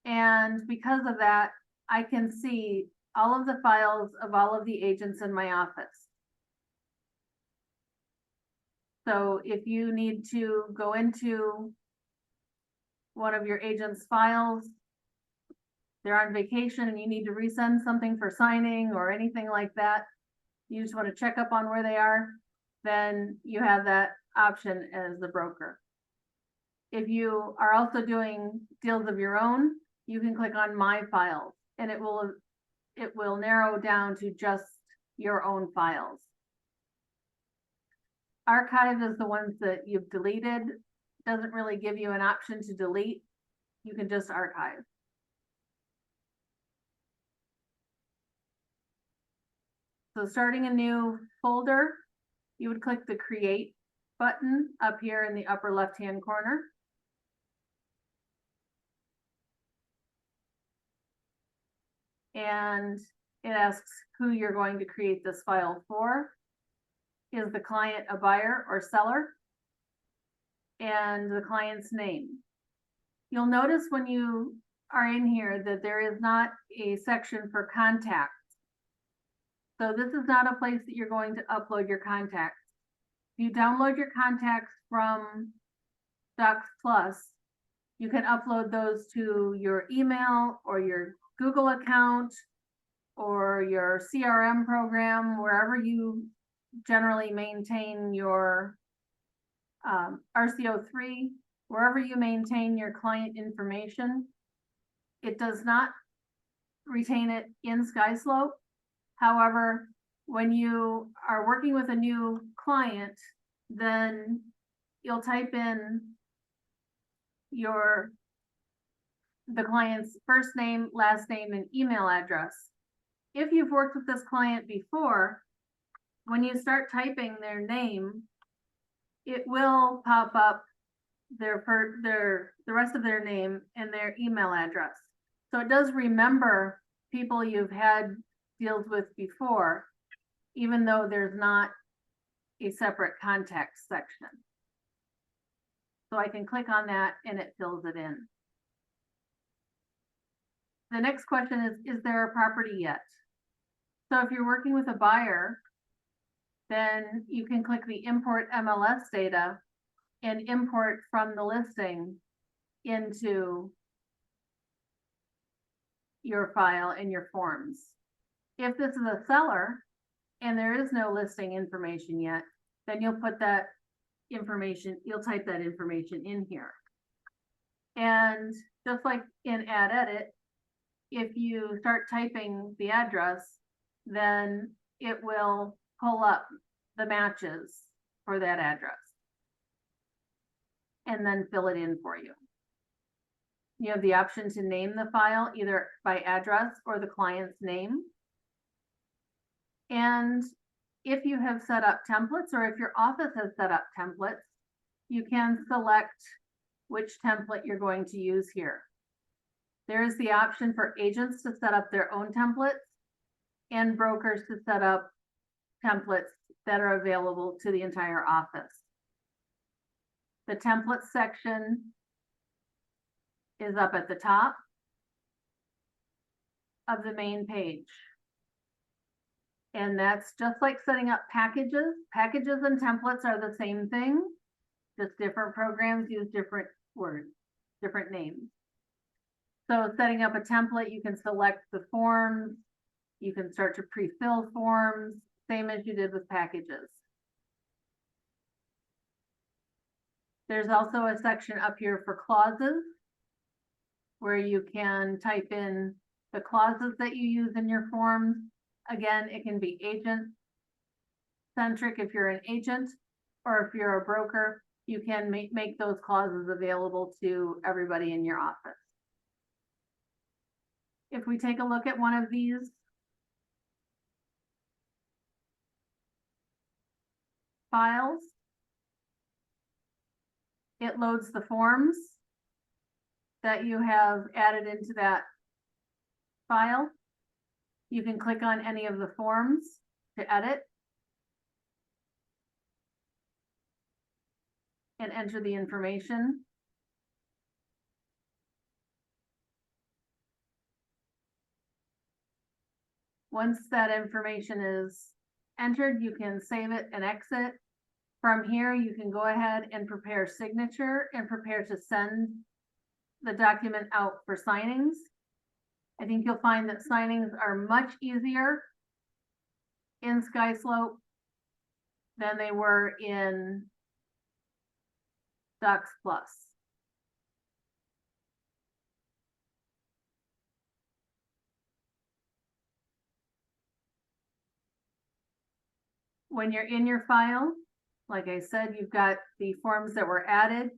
And because of that, I can see all of the files of all of the agents in my office. So if you need to go into one of your agent's files, they're on vacation and you need to resend something for signing or anything like that, you just want to check up on where they are, then you have that option as the broker. If you are also doing deals of your own, you can click on my files and it will narrow down to just your own files. Archive is the ones that you've deleted. Doesn't really give you an option to delete. You can just archive. So starting a new folder, you would click the create button up here in the upper left-hand corner. And it asks who you're going to create this file for. Is the client a buyer or seller? And the client's name. You'll notice when you are in here that there is not a section for contacts. So this is not a place that you're going to upload your contacts. If you download your contacts from Docs Plus, you can upload those to your email or your Google account or your CRM program, wherever you generally maintain your RCO3, wherever you maintain your client information. It does not retain it in SkySlope. However, when you are working with a new client, then you'll type in the client's first name, last name, and email address. If you've worked with this client before, when you start typing their name, it will pop up the rest of their name and their email address. So it does remember people you've had deals with before, even though there's not a separate contact section. So I can click on that and it fills it in. The next question is there a property yet? So if you're working with a buyer, then you can click the import MLS data and import from the listing into your file and your forms. If this is a seller and there is no listing information yet, then you'll put that information, you'll type that information in here. And just like in Add Edit, if you start typing the address, then it will pull up the matches for that address and then fill it in for you. You have the option to name the file either by address or the client's name. And if you have set up templates, or if your office has set up templates, you can select which template you're going to use here. There is the option for agents to set up their own templates and brokers to set up templates that are available to the entire office. The template section is up at the top of the main page. And that's just like setting up packages. Packages and templates are the same thing, just different programs use different words, different names. So setting up a template, you can select the forms, you can start to pre-fill forms, same as you did with packages. There's also a section up here for clauses, where you can type in the clauses that you use in your forms. Again, it can be agent-centric if you're an agent, or if you're a broker, you can make those clauses available to everybody in your office. If we take a look at one of these files, it loads the forms that you have added into that file. You can click on any of the forms to edit and enter the information. Once that information is entered, you can save it and exit. From here, you can go ahead and prepare signature and prepare to send the document out for signings. I think you'll find that signings are much easier in SkySlope than they were in Docs Plus. When you're in your file, like I said, you've got the forms that were added.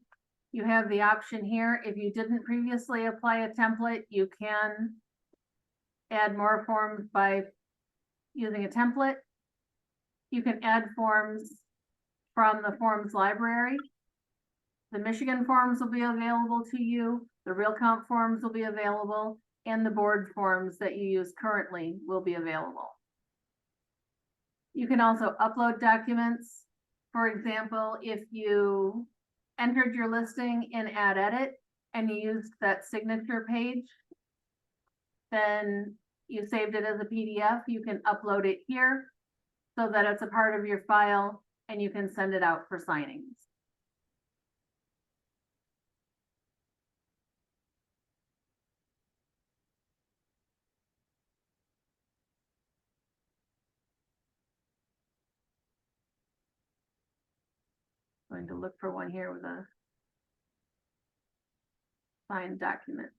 You have the option here. If you didn't previously apply a template, you can add more forms by using a template. You can add forms from the forms library. The Michigan forms will be available to you. The Realcomp forms will be available, and the board forms that you use currently will be available. You can also upload documents. For example, if you entered your listing in Add Edit and you used that signature page then you saved it as a PDF, you can upload it here so that it's a part of your file and you can send it out for signings. Going to look for one here with a signed document.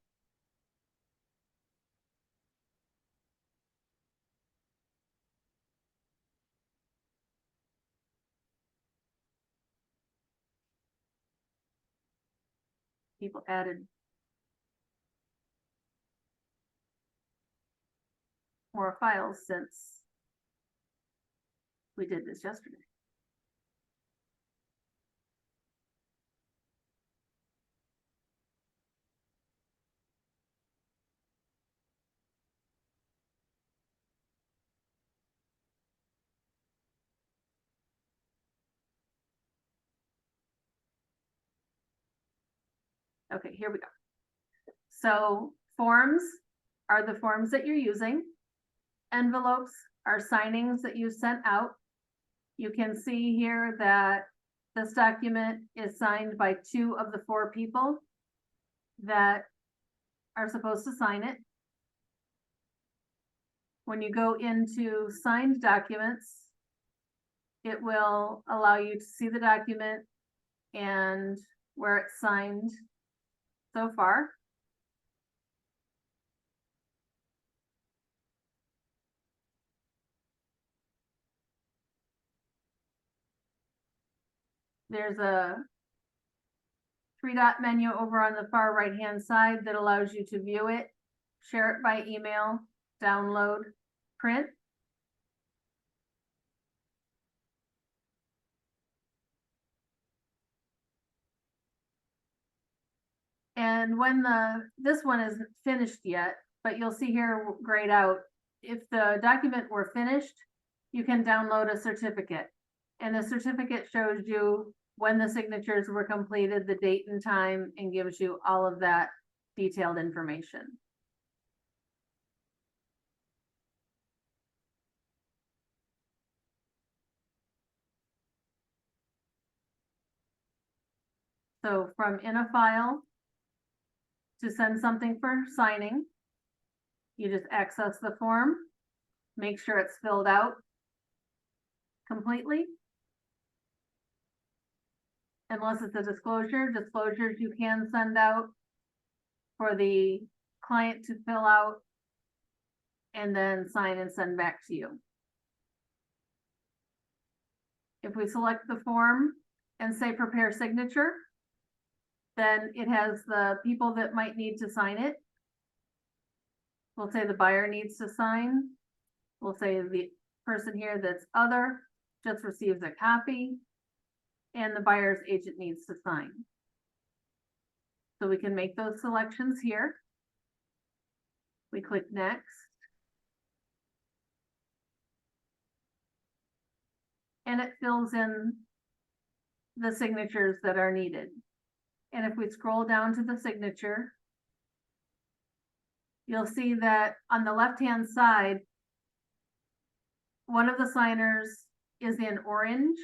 People added more files since we did this yesterday. Okay, here we go. So forms are the forms that you're using. Envelopes are signings that you sent out. You can see here that this document is signed by 2 of the 4 people that are supposed to sign it. When you go into signed documents, it will allow you to see the document and where it's signed so far. There's a 3-dot menu over on the far right-hand side that allows you to view it, share it by email, download, print. And when this one isn't finished yet, but you'll see here grayed out, if the document were finished, you can download a certificate. And the certificate shows you when the signatures were completed, the date and time, and gives you all of that detailed information. So from in a file to send something for signing, you just access the form, make sure it's filled out completely. Unless it's a disclosure, disclosures you can send out for the client to fill out and then sign and send back to you. If we select the form and say prepare signature, then it has the people that might need to sign it. We'll say the buyer needs to sign. We'll say the person here that's other just receives a copy, and the buyer's agent needs to sign. So we can make those selections here. We click next. And it fills in the signatures that are needed. And if we scroll down to the signature, you'll see that on the left-hand side, one of the signers is in orange,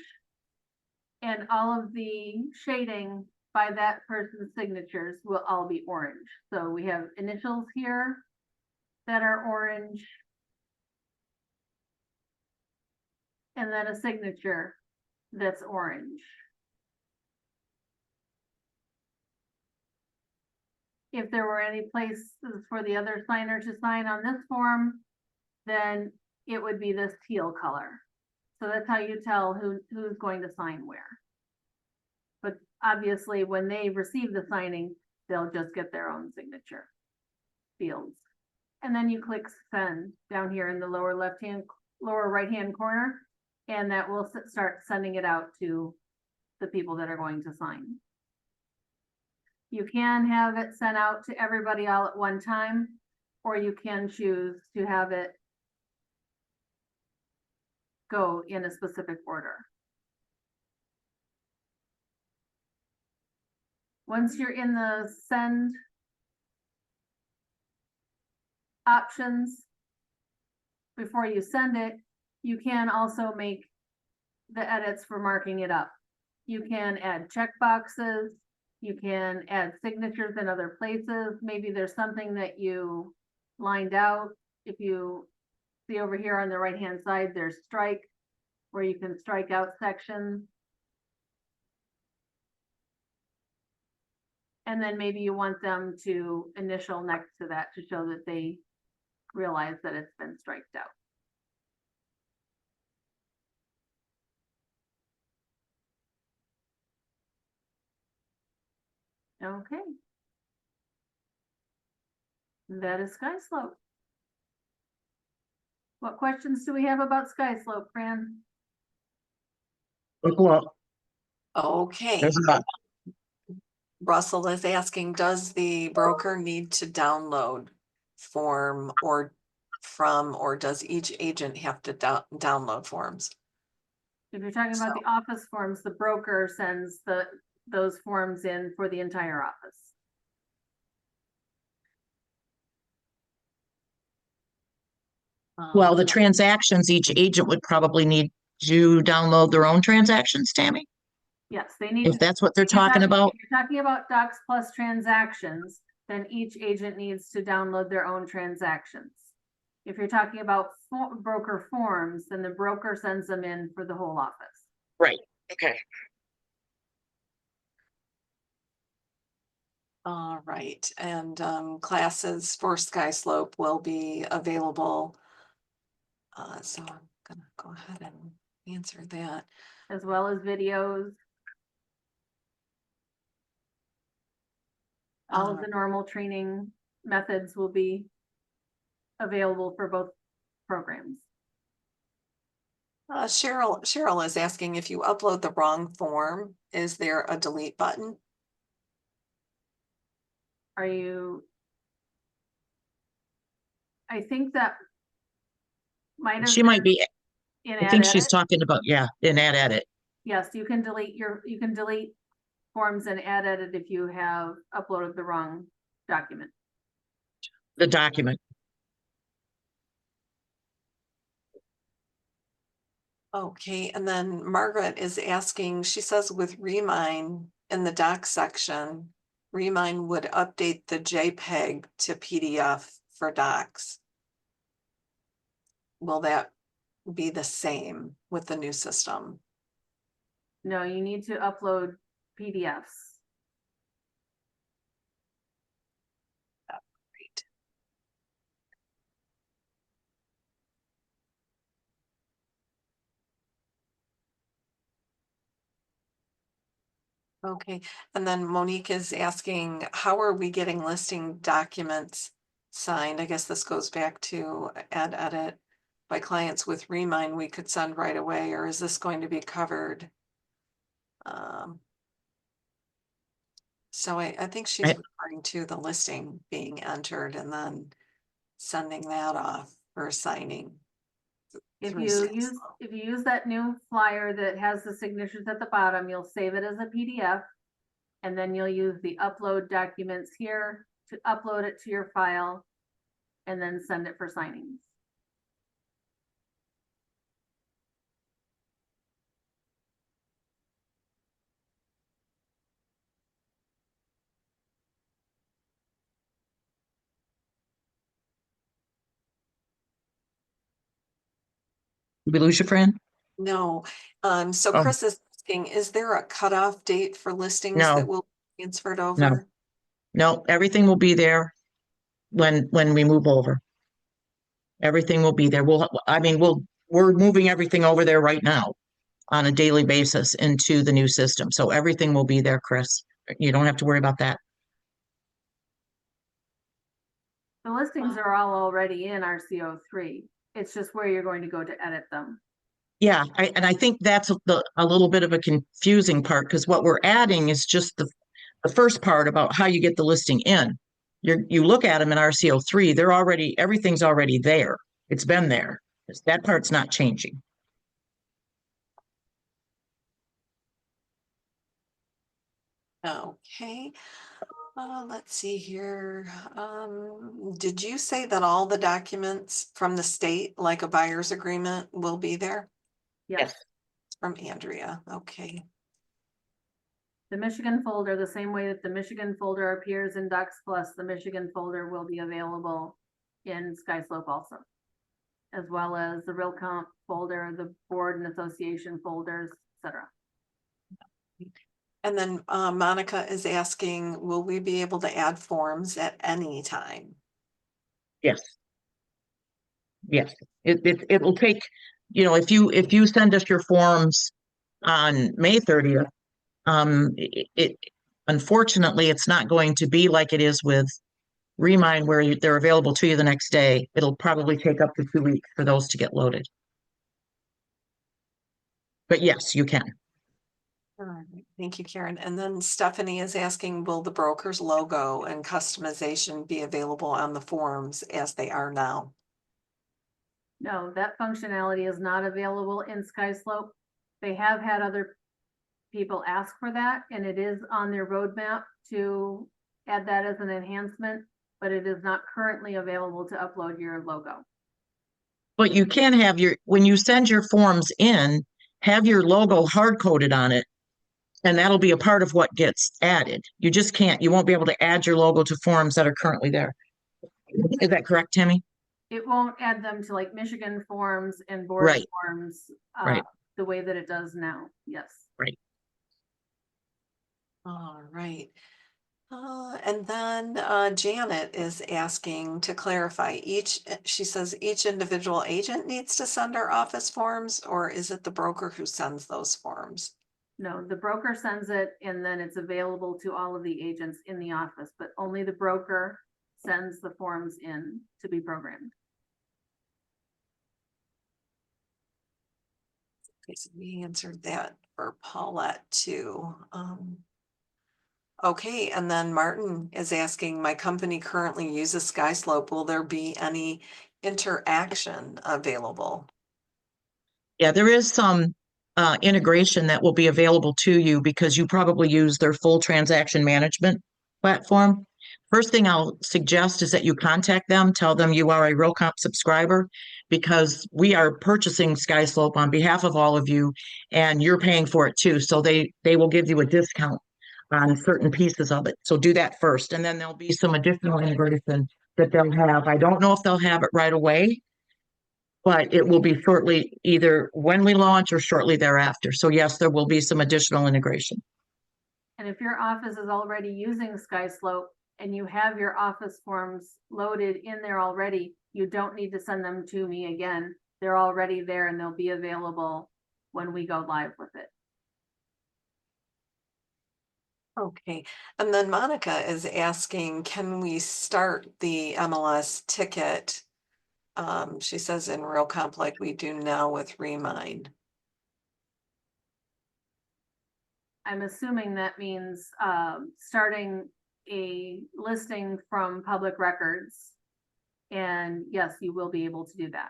and all of the shading by that person's signatures will all be orange. So we have initials here that are orange, and then a signature that's orange. If there were any places for the other signer to sign on this form, then it would be this teal color. So that's how you tell who's going to sign where. But obviously, when they receive the signing, they'll just get their own signature fields. And then you click send down here in the lower right-hand corner, and that will start sending it out to the people that are going to sign. You can have it sent out to everybody all at one time, or you can choose to have it go in a specific order. Once you're in the send options before you send it, you can also make the edits for marking it up. You can add checkboxes, you can add signatures in other places. Maybe there's something that you lined out. If you see over here on the right-hand side, there's strike, where you can strike out sections. And then maybe you want them to initial next to that to show that they realize that it's been striked out. Okay. That is SkySlope. What questions do we have about SkySlope, Fran? Well, Okay, there's about, Russell is asking, does the broker need to download form or does each agent have to download forms? If you're talking about the office forms, the broker sends those forms in for the entire office. well, the transactions, each agent would probably need to download their own transactions, Tammy, Yes, they need. if that's what they're If you're talking about. If you're talking about Docs Plus transactions, then each agent needs to download their own transactions. If you're talking about broker forms, then the broker sends them in for the whole office. Right, okay. All right, and classes for SkySlope will be available. So I'm gonna go ahead and answer that. As well as videos. All of the normal training methods will be available for both programs. Cheryl is asking, if you upload the wrong form, is there a delete button? Are you? I think that might have. She might be, in I think Add she's Edit. talking about, yeah, in Add Edit. Yes, you can delete forms in Add Edit if you have uploaded the wrong document. The document. Okay, and then Margaret is asking, she says with Remind in the doc section, Remind would update the JPEG to PDF for docs. Will that be the same with the new system? No, you need to upload PDFs. Great. Okay, and then Monique is asking, how are we getting listing documents signed? I guess this goes back to Add Edit by clients with Remind we could send right away, or is this going to be covered? So I think she's referring to the listing being entered and then sending that off for signing. If you use that new flyer that has the signatures at the bottom, you'll save it as a PDF. And then you'll use the upload documents here to upload it to your file and then send it for signings. Did we lose your friend? No, so Oh. Chris is asking, is there a cutoff date for listings No. that will be transferred over? No, everything will be there when we move over. Everything will be there. We're moving everything over there right now on a daily basis into the new system. So everything will be there, Chris. You don't have to worry about that. The listings are all already in RCO3. It's just where you're going to go to edit them. Yeah, and I think that's a little bit of a confusing part, because what we're adding is just the first part about how you get the listing in. You look at them in RCO3, everything's already there. It's been there. That part's not changing. Okay. Let's see here. Did you say that all the documents from the state, like a buyer's agreement, will be there? Yes, From Andrea, okay. the Michigan folder, the same way that the Michigan folder appears in Docs Plus, the Michigan folder will be available in SkySlope also, as well as the Realcomp folder, the board and association folders, etc. And then Monica is asking, will we be able to add forms at any time? Yes. Yes, it will take, if you send us your forms on May 30th, it unfortunately, it's not going to be like it is with Remind where they're available to you the next day. It'll probably take up to 2 weeks for those to get loaded. But yes, you can. All right, thank you, Karen. And then Stephanie is asking, will the broker's logo and customization be available on the forms as they are now? No, that functionality is not available in SkySlope. They have had other people ask for that, and it is on their roadmap to add that as an enhancement, but it is not currently available to upload your logo. But you can have when you send your forms in, have your logo hard coded on it, and that'll be a part of what gets added. You won't be able to add your logo to forms that are currently there. Is that correct, Tammy? It won't add them to like Michigan forms and board Right. forms, Right. the way that it does now. Yes. Right. All right. And then Janet is asking to clarify she says each individual agent needs to send our office forms, or is it the broker who sends those forms? No, the broker sends it and then it's available to all of the agents in the office, but only the broker sends the forms in to be programmed. Okay, so we answered that for Paulette too. Okay, and then Martin is asking, my company currently uses SkySlope. Will there be any interaction available? Yeah, there is some integration that will be available to you because you probably use their full transaction management platform. First thing I'll suggest is that you contact them, tell them you are a Realcomp subscriber, because we are purchasing SkySlope on behalf of all of you, and you're paying for it too. So they will give you a discount on certain pieces of it. So do that first, and then there'll be some additional integration that they'll have. I don't know if they'll have it right away, but it will be shortly, either when we launch or shortly thereafter. So yes, there will be some additional integration. And if your office is already using SkySlope and you have your office forms loaded in there already, you don't need to send them to me again. They're already there and they'll be available when we go live with it. Okay, and then Monica is asking, can we start the MLS ticket? She says in Realcomp like we do now with Remind. I'm assuming that means starting a listing from public records. And yes, you will be able to do that.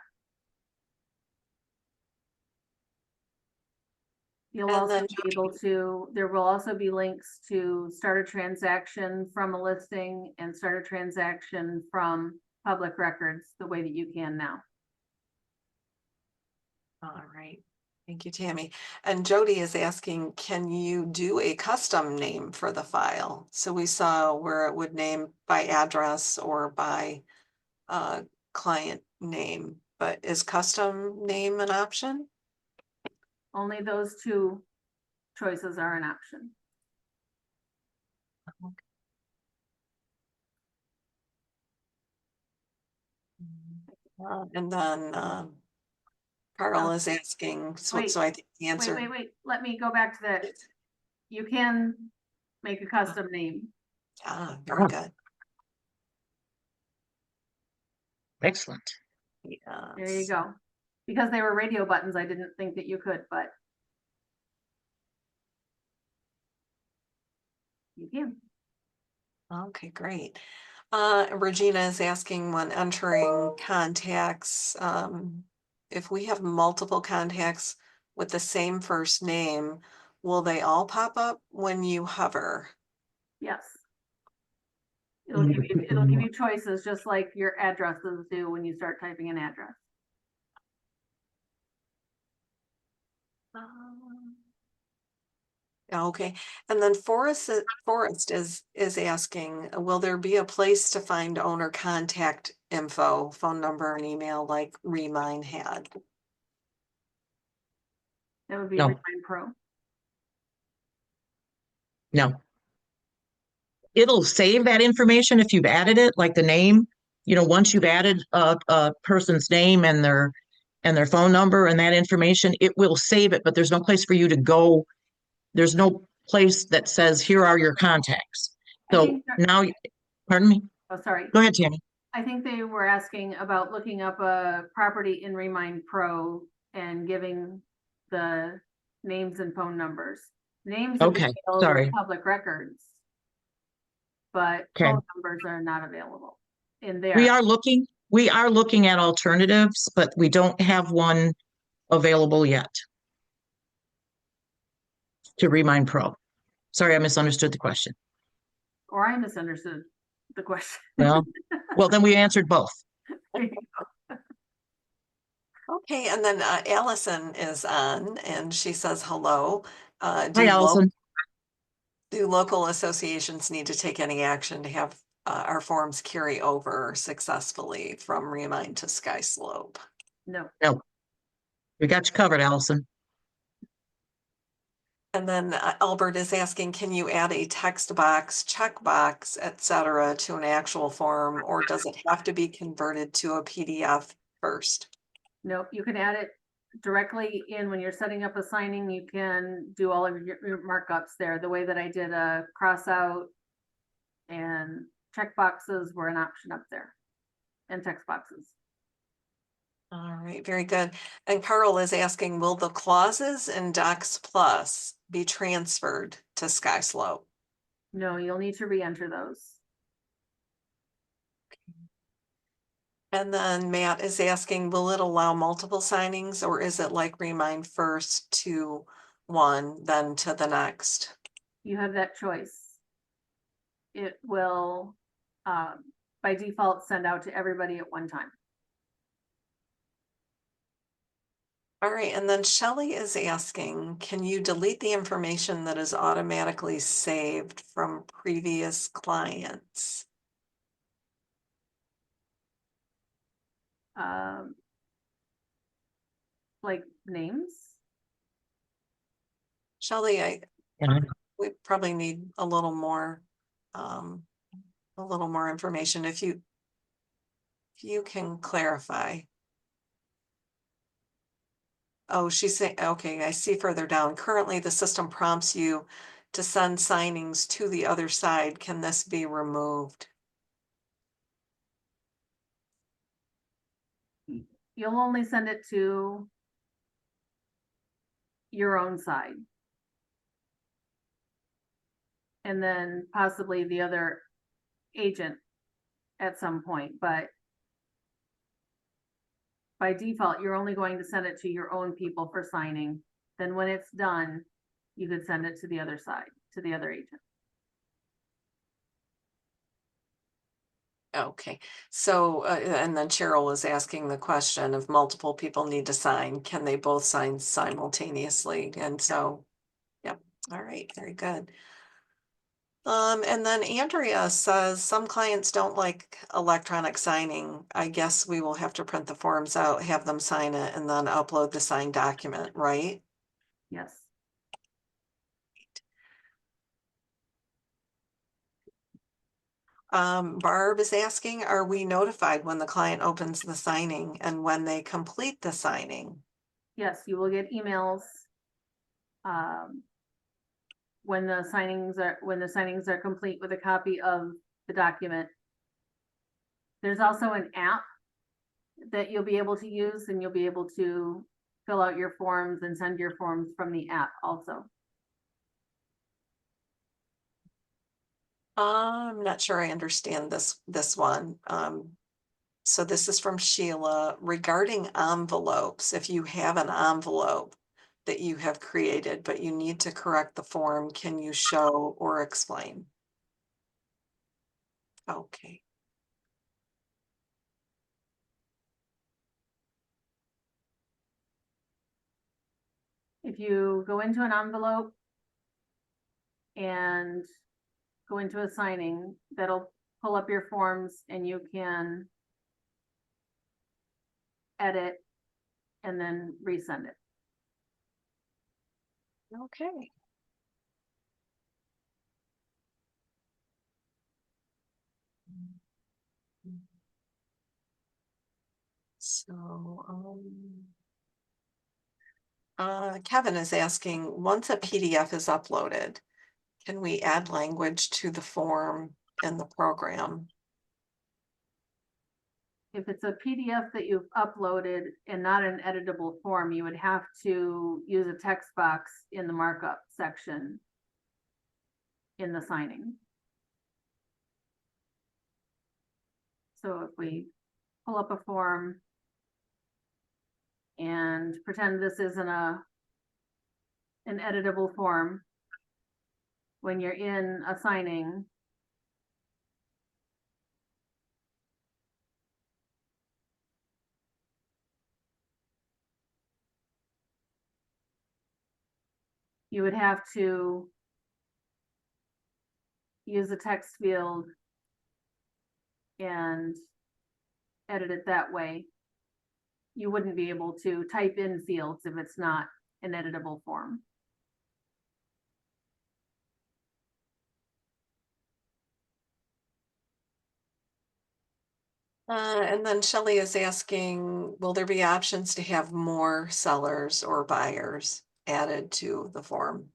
You'll And also then be able to, there will also be links to start a transaction from a listing and start a transaction from public records the way that you can now. All right. Thank you, Tammy. And Jody is asking, can you do a custom name for the file? So we saw where it would name by address or by client name, but is custom name an option? Only those two choices are an option. And then Carl is asking, so I think the answer. Wait. Let me go back to that. You can make a custom name. Ah, very good. Excellent. Yeah. There you go. Because they were radio buttons, I didn't think that you could, but you can. Okay, great. Regina is asking, when entering contacts, if we have multiple contacts with the same first name, will they all pop up when you hover? Yes. It'll give you choices, just like your addresses do when you start typing an address. Okay, and then Forrest is asking, will there be a place to find owner contact info, phone number and email like Remine had? That would be No. Refine Pro. No. It'll save that information if you've added it, like the name. Once you've added a person's name and their phone number and that information, it will save it, but there's no place for you to go. There's no place that says, here are your contacts. I So think now, pardon me? Oh, sorry. Go ahead, Tammy. I think they were asking about looking up a property in Remind Pro and giving the names and phone numbers. Names are Okay, available sorry. in public records, but Okay. phone numbers are not available in there. We are looking at alternatives, but we don't have one available yet to Remind Pro. Sorry, I misunderstood the question. Or I misunderstood the question. Well, then we answered both. Okay, and then Allison is on and she says hello. Hi, Allison. Do local associations need to take any action to have our forms carry over successfully from Remind to SkySlope? No. No. We got you covered, Allison. And then Albert is asking, can you add a text box, checkbox, etc. to an actual form, or does it have to be converted to a PDF first? No, you can add it directly in when you're setting up a signing. You can do all of your markups there. The way that I did a cross out and check boxes were an option up there, and text boxes. All right, very good. And Carl is asking, will the clauses in Docs Plus be transferred to SkySlope? No, you'll need to re-enter those. And then Matt is asking, will it allow multiple signings, or is it like Remind first to one, then to the next? You have that choice. It will, by default, send out to everybody at one time. All right, and then Shelley is asking, can you delete the information that is automatically saved from previous clients? Like names? Shelley, Yeah. we probably need a little more information if you can clarify. Oh, she's saying, okay, I see further down. Currently, the system prompts you to send signings to the other side. Can this be removed? You'll only send it to your own side. And then possibly the other agent at some point, but by default, you're only going to send it to your own people for signing. Then when it's done, you could send it to the other side, to the other agent. Okay, so, and then Cheryl was asking the question, if multiple people need to sign, can they both sign simultaneously? And so, yep, all right, very good. And then Andrea says some clients don't like electronic signing. I guess we will have to print the forms out, have them sign it, and then upload the signed document, right? Yes. Barb is asking, are we notified when the client opens the signing and when they complete the signing? Yes, you will get emails. When the signings are complete with a copy of the document. There's also an app that you'll be able to use, and you'll be able to fill out your forms and send your forms from the app also. I'm not sure I understand this one. So this is from Sheila regarding envelopes. If you have an envelope that you have created, but you need to correct the form, can you show or explain? Okay. If you go into an envelope and go into a signing, that'll pull up your forms and you can edit and then resend it. Okay. So, Kevin is asking, once a PDF is uploaded, can we add language to the form in the program? If it's a PDF that you've uploaded and not an editable form, you would have to use a text box in the markup section in the signing. So if we pull up a form and pretend this isn't an editable form, when you're in a signing, you would have to use the text field and edit it that way. You wouldn't be able to type in fields if it's not an editable form. And then Shelley is asking, will there be options to have more sellers or buyers added to the form?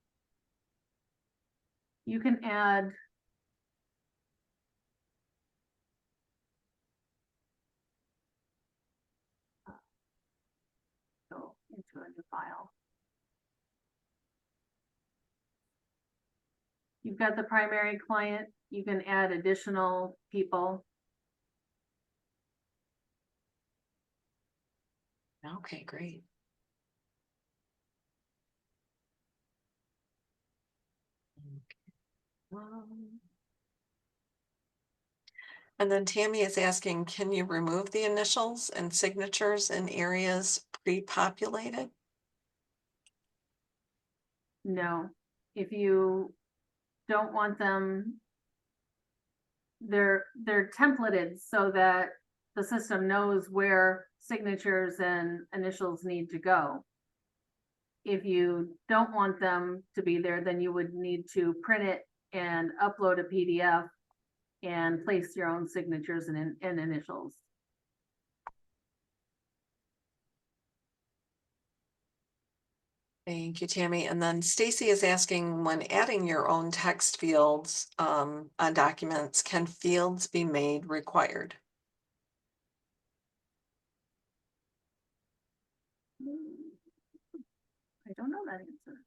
You can add go into a new file. You've got the primary client, you can add additional people. Okay, great. And then Tammy is asking, can you remove the initials and signatures in areas pre-populated? No, if you don't want them, they're templated so that the system knows where signatures and initials need to go. If you don't want them to be there, then you would need to print it and upload a PDF and place your own signatures and initials. Thank you, Tammy. And then Stacy is asking, when adding your own text fields on documents, can fields be made required? I don't know that answer.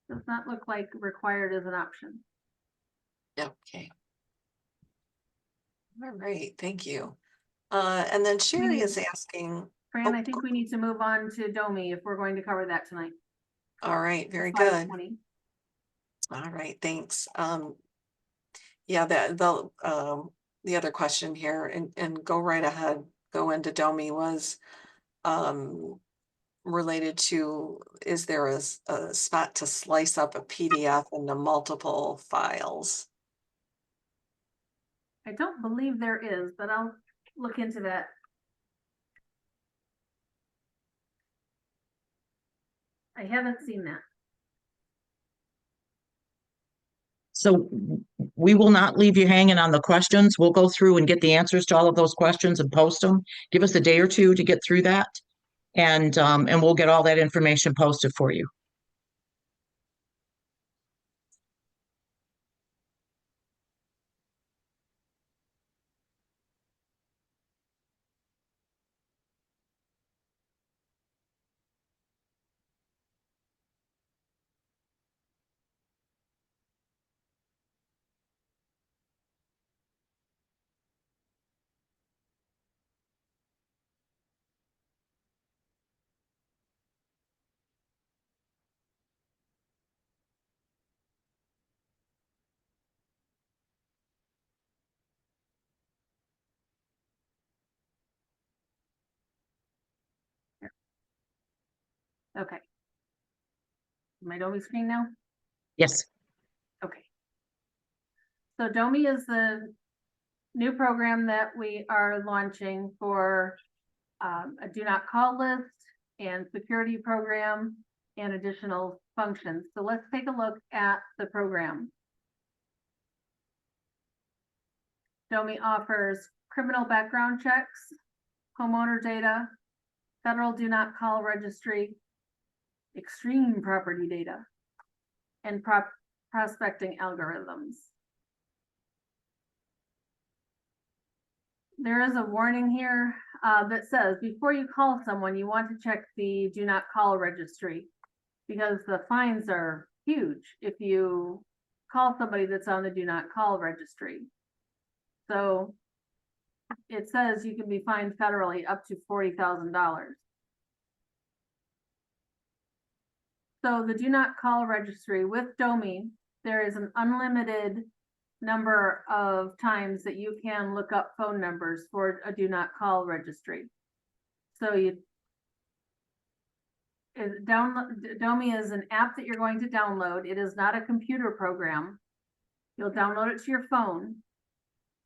Does not look like required as an option. Okay. All right, thank you. And then Sherry is asking. Fran, I think we need to move on to domii if we're going to cover that tonight. All right, very Slide good. 20. All right, thanks. Yeah, the other question here, and go right ahead, go into domii, was related to, is there a spot to slice up a PDF into multiple files? I don't believe there is, but I'll look into that. I haven't seen that. So we will not leave you hanging on the questions. We'll go through and get the answers to all of those questions and post them. Give us a day or two to get through that. And we'll get all that information posted for you. Okay. My domii screen now? Yes. Okay. So domii is the new program that we are launching for a do not call list and security program and additional functions. So let's take a look at the program. domii offers criminal background checks, homeowner data, federal do not call registry, extreme property data, and prospecting algorithms. There is a warning here that says before you call someone, you want to check the do not call registry because the fines are huge if you call somebody that's on the do not call registry. So it says you can be fined federally up to $40,000. So the do not call registry with domii, there is an unlimited number of times that you can look up phone numbers for a do not call registry. So domii is an app that you're going to download. It is not a computer program. You'll download it to your phone.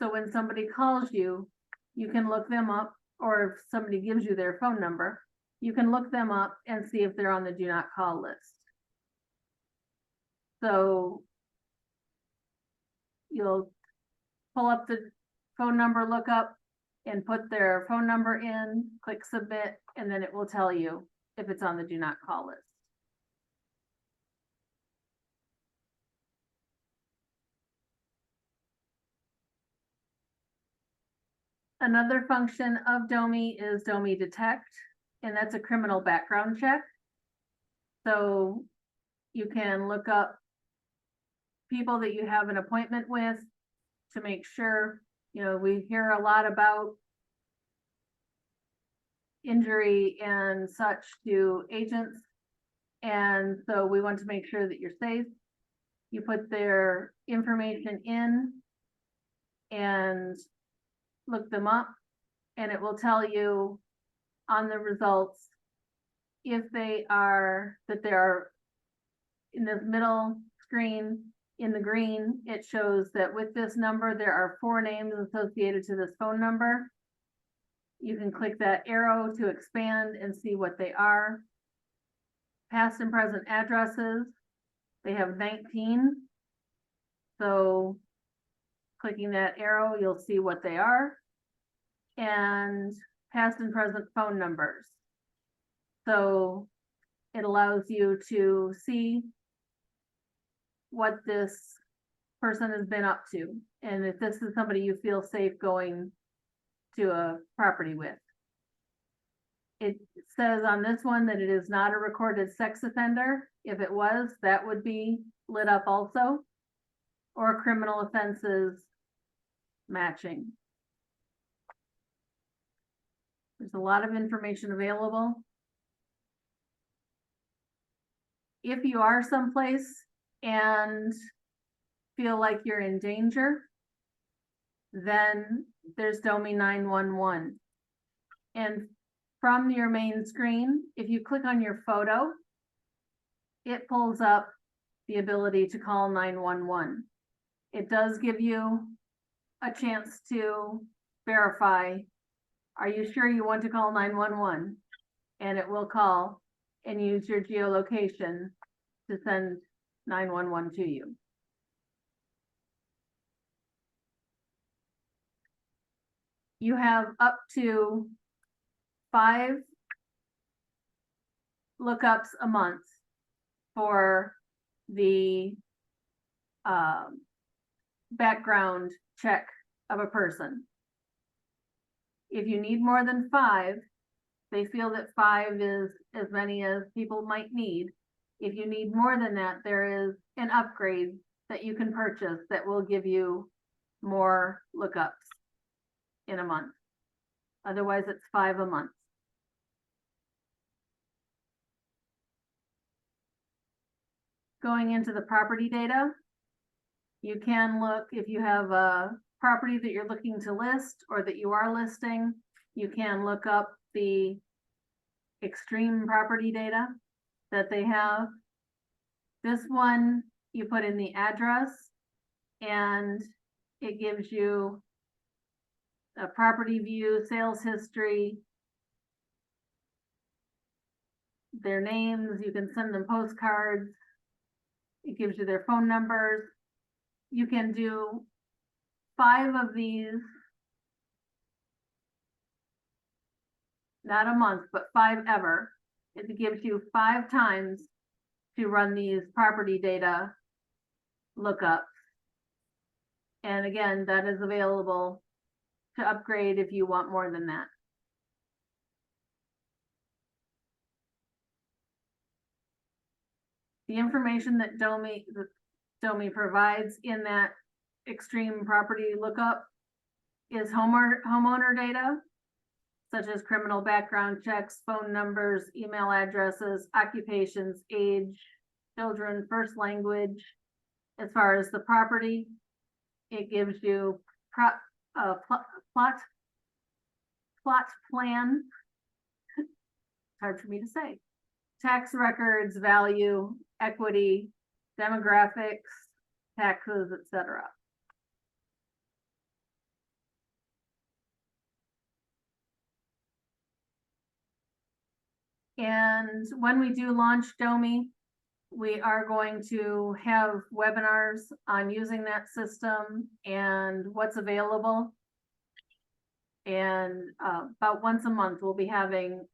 So when somebody calls you, you can look them up, or if somebody gives you their phone number, you can look them up and see if they're on the do not call list. So you'll pull up the phone number lookup and put their phone number in, click submit, and then it will tell you if it's on the do not call list. Another function of domii is domii detect, and that's a criminal background check. So you can look up people that you have an appointment with to make sure, you know, we hear a lot about injury and such to agents. And so we want to make sure that you're safe. You put their information in and look them up, and it will tell you on the results if they are, that they're in this middle screen in the green. It shows that with this number, there are 4 names associated to this phone number. You can click that arrow to expand and see what they are. Past and present addresses, they have 19. So clicking that arrow, you'll see what they are. And past and present phone numbers. So it allows you to see what this person has been up to, and if this is somebody you feel safe going to a property with. It says on this one that it is not a recorded sex offender. If it was, that would be lit up also, or criminal offenses matching. There's a lot of information available. If you are someplace and feel like you're in danger, then there's domii 911. And from your main screen, if you click on your photo, it pulls up the ability to call 911. It does give you a chance to verify, are you sure you want to call 911? And it will call and use your geolocation to send 911 to you. You have up to 5 lookups a month for the background check of a person. If you need more than 5, they feel that 5 is as many as people might need. If you need more than that, there is an upgrade that you can purchase that will give you more lookups in a month. Otherwise, it's 5 a month. Going into the property data, you can look if you have a property that you're looking to list or that you are listing. You can look up the extreme property data. that they have. This one, you put in the address and it gives you a property view, sales history, their names, you can send them postcards. It gives you their phone numbers. You can do 5 of these, not a month, but 5 ever. It gives you 5 times to run these property data lookups. And again, that is available to upgrade if you want more than that. The information that domii provides in that extreme property lookup is homeowner data, such as criminal background checks, phone numbers, email addresses, occupations, age, children, first language. As far as the property, it gives you plot plan. Hard for me to say. Tax records, value, equity, demographics, taxes, etc. And when we do launch domii, we are going to have webinars on using that system and what's available. And about once a month, we'll be having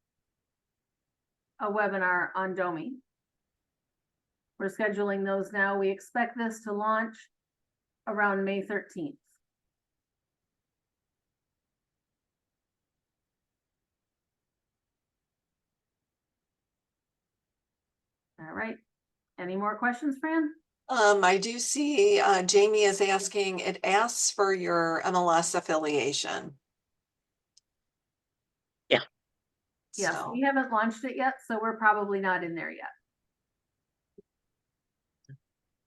a webinar on domii. We're scheduling those now. We expect this to launch around May 13th. All right. Any more questions, Fran? I do see Jamie is asking, it asks for your MLS affiliation. Yeah. Yes, So, we haven't launched it yet, so we're probably not in there yet.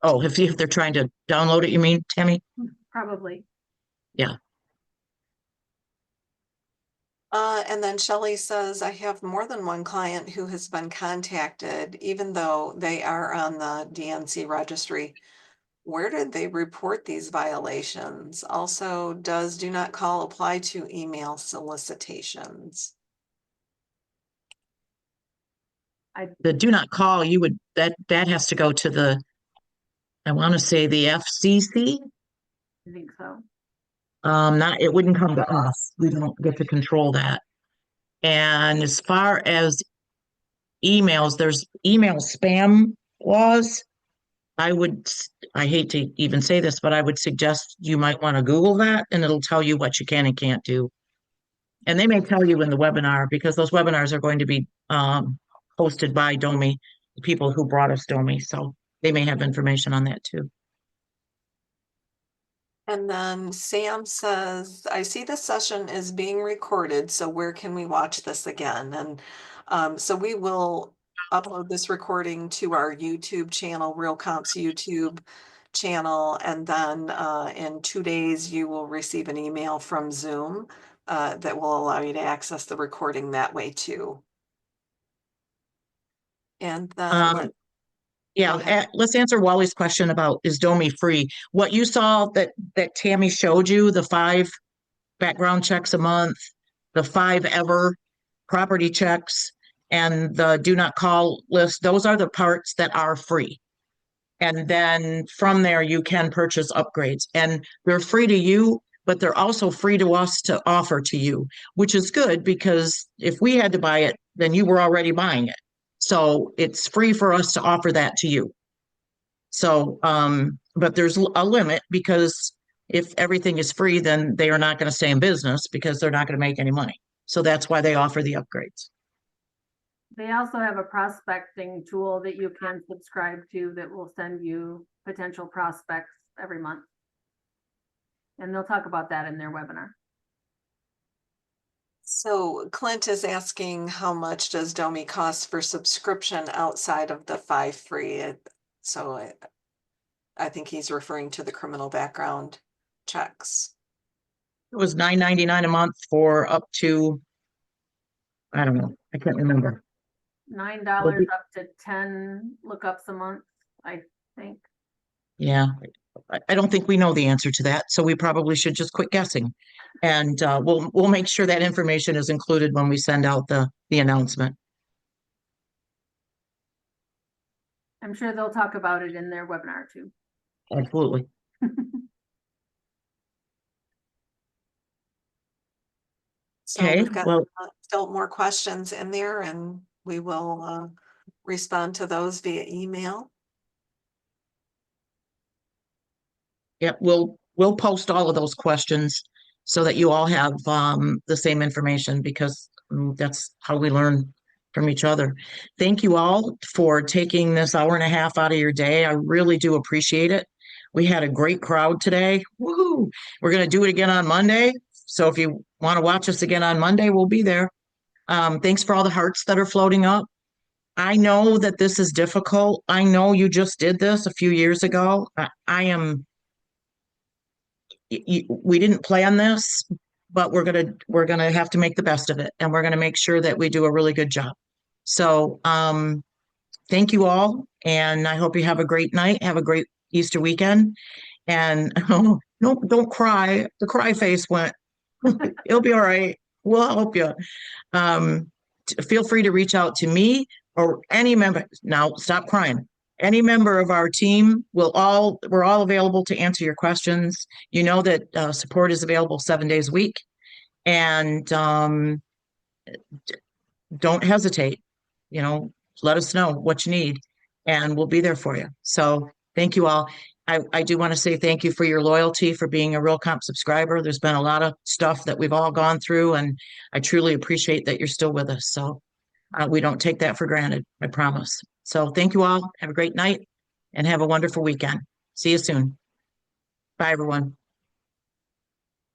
Oh, if they're trying to download it, you mean, Tammy? Probably. Yeah. and then Shelley says, I have more than one client who has been contacted, even though they are on the DNC registry. Where did they report these violations? Also, does do not call apply to email solicitations? The do not call, you would, that has to go to the, I want to say the FCC. I think so. Not, it wouldn't come to us. We don't get to control that. And as far as emails, there's email spam laws. I hate to even say this, but I would suggest you might want to Google that and it'll tell you what you can and can't do. And they may tell you in the webinar, because those webinars are going to be hosted by domii, the people who brought us domii. So they may have information on that too. And then Sam says, I see the session is being recorded, so where can we watch this again? And so we will upload this recording to our YouTube channel, Realcomp's YouTube channel, and then in 2 days you will receive an email from Zoom that will allow you to access the recording that way too. And then Yeah, let's answer Wally's question about is domii free. What you saw that Tammy showed you, the 5 background checks a month, the 5 ever property checks, and the do not call list, those are the parts that are free. And then from there, you can purchase upgrades, and they're free to you, but they're also free to us to offer to you, which is good because if we had to buy it, then you were already buying it. So it's free for us to offer that to you. So, but there's a limit, because if everything is free, then they are not going to stay in business because they're not going to make any money. So that's why they offer the upgrades. They also have a prospecting tool that you can subscribe to that will send you potential prospects every month. And they'll talk about that in their webinar. so Clint is asking, how much does domii cost for subscription outside of the 5 free? So I think he's referring to the criminal background checks. It was $9.99 a month for up to, I don't know, I can't remember. $9 up to 10 lookups a month, I think. Yeah, I don't think we know the answer to that, so we probably should just quit guessing. And we'll make sure that information is included when we send out the announcement. I'm sure they'll talk about it in their webinar too. Absolutely. So Okay, we've got well, still more questions in there, and we will respond to those via email. yeah, we'll post all of those questions so that you all have the same information, because that's how we learn from each other. Thank you all for taking this hour and a half out of your day. I really do appreciate it. We had a great crowd today. Woohoo! We're going to do it again on Monday. So if you want to watch us again on Monday, we'll be there. Thanks for all the hearts that are floating up. I know that this is difficult. I know you just did this a few years ago. We didn't plan this, but we're gonna have to make the best of it, and we're gonna make sure that we do a really good job. So, thank you all, and I hope you have a great night. Have a great Easter weekend, and oh, no, don't cry. The cry face went. It'll be all right. We'll help you. Feel free to reach out to me or any member. Now, stop crying. Any member of our team we're all available to answer your questions. You know that support is available 7 days a week, and don't hesitate. You know, let us know what you need, and we'll be there for you. So thank you all. I do want to say thank you for your loyalty, for being a Realcomp subscriber. There's been a lot of stuff that we've all gone through, and I truly appreciate that you're still with us. So we don't take that for granted, I promise. So thank you all. Have a great night and have a wonderful weekend. See you soon. Bye, everyone.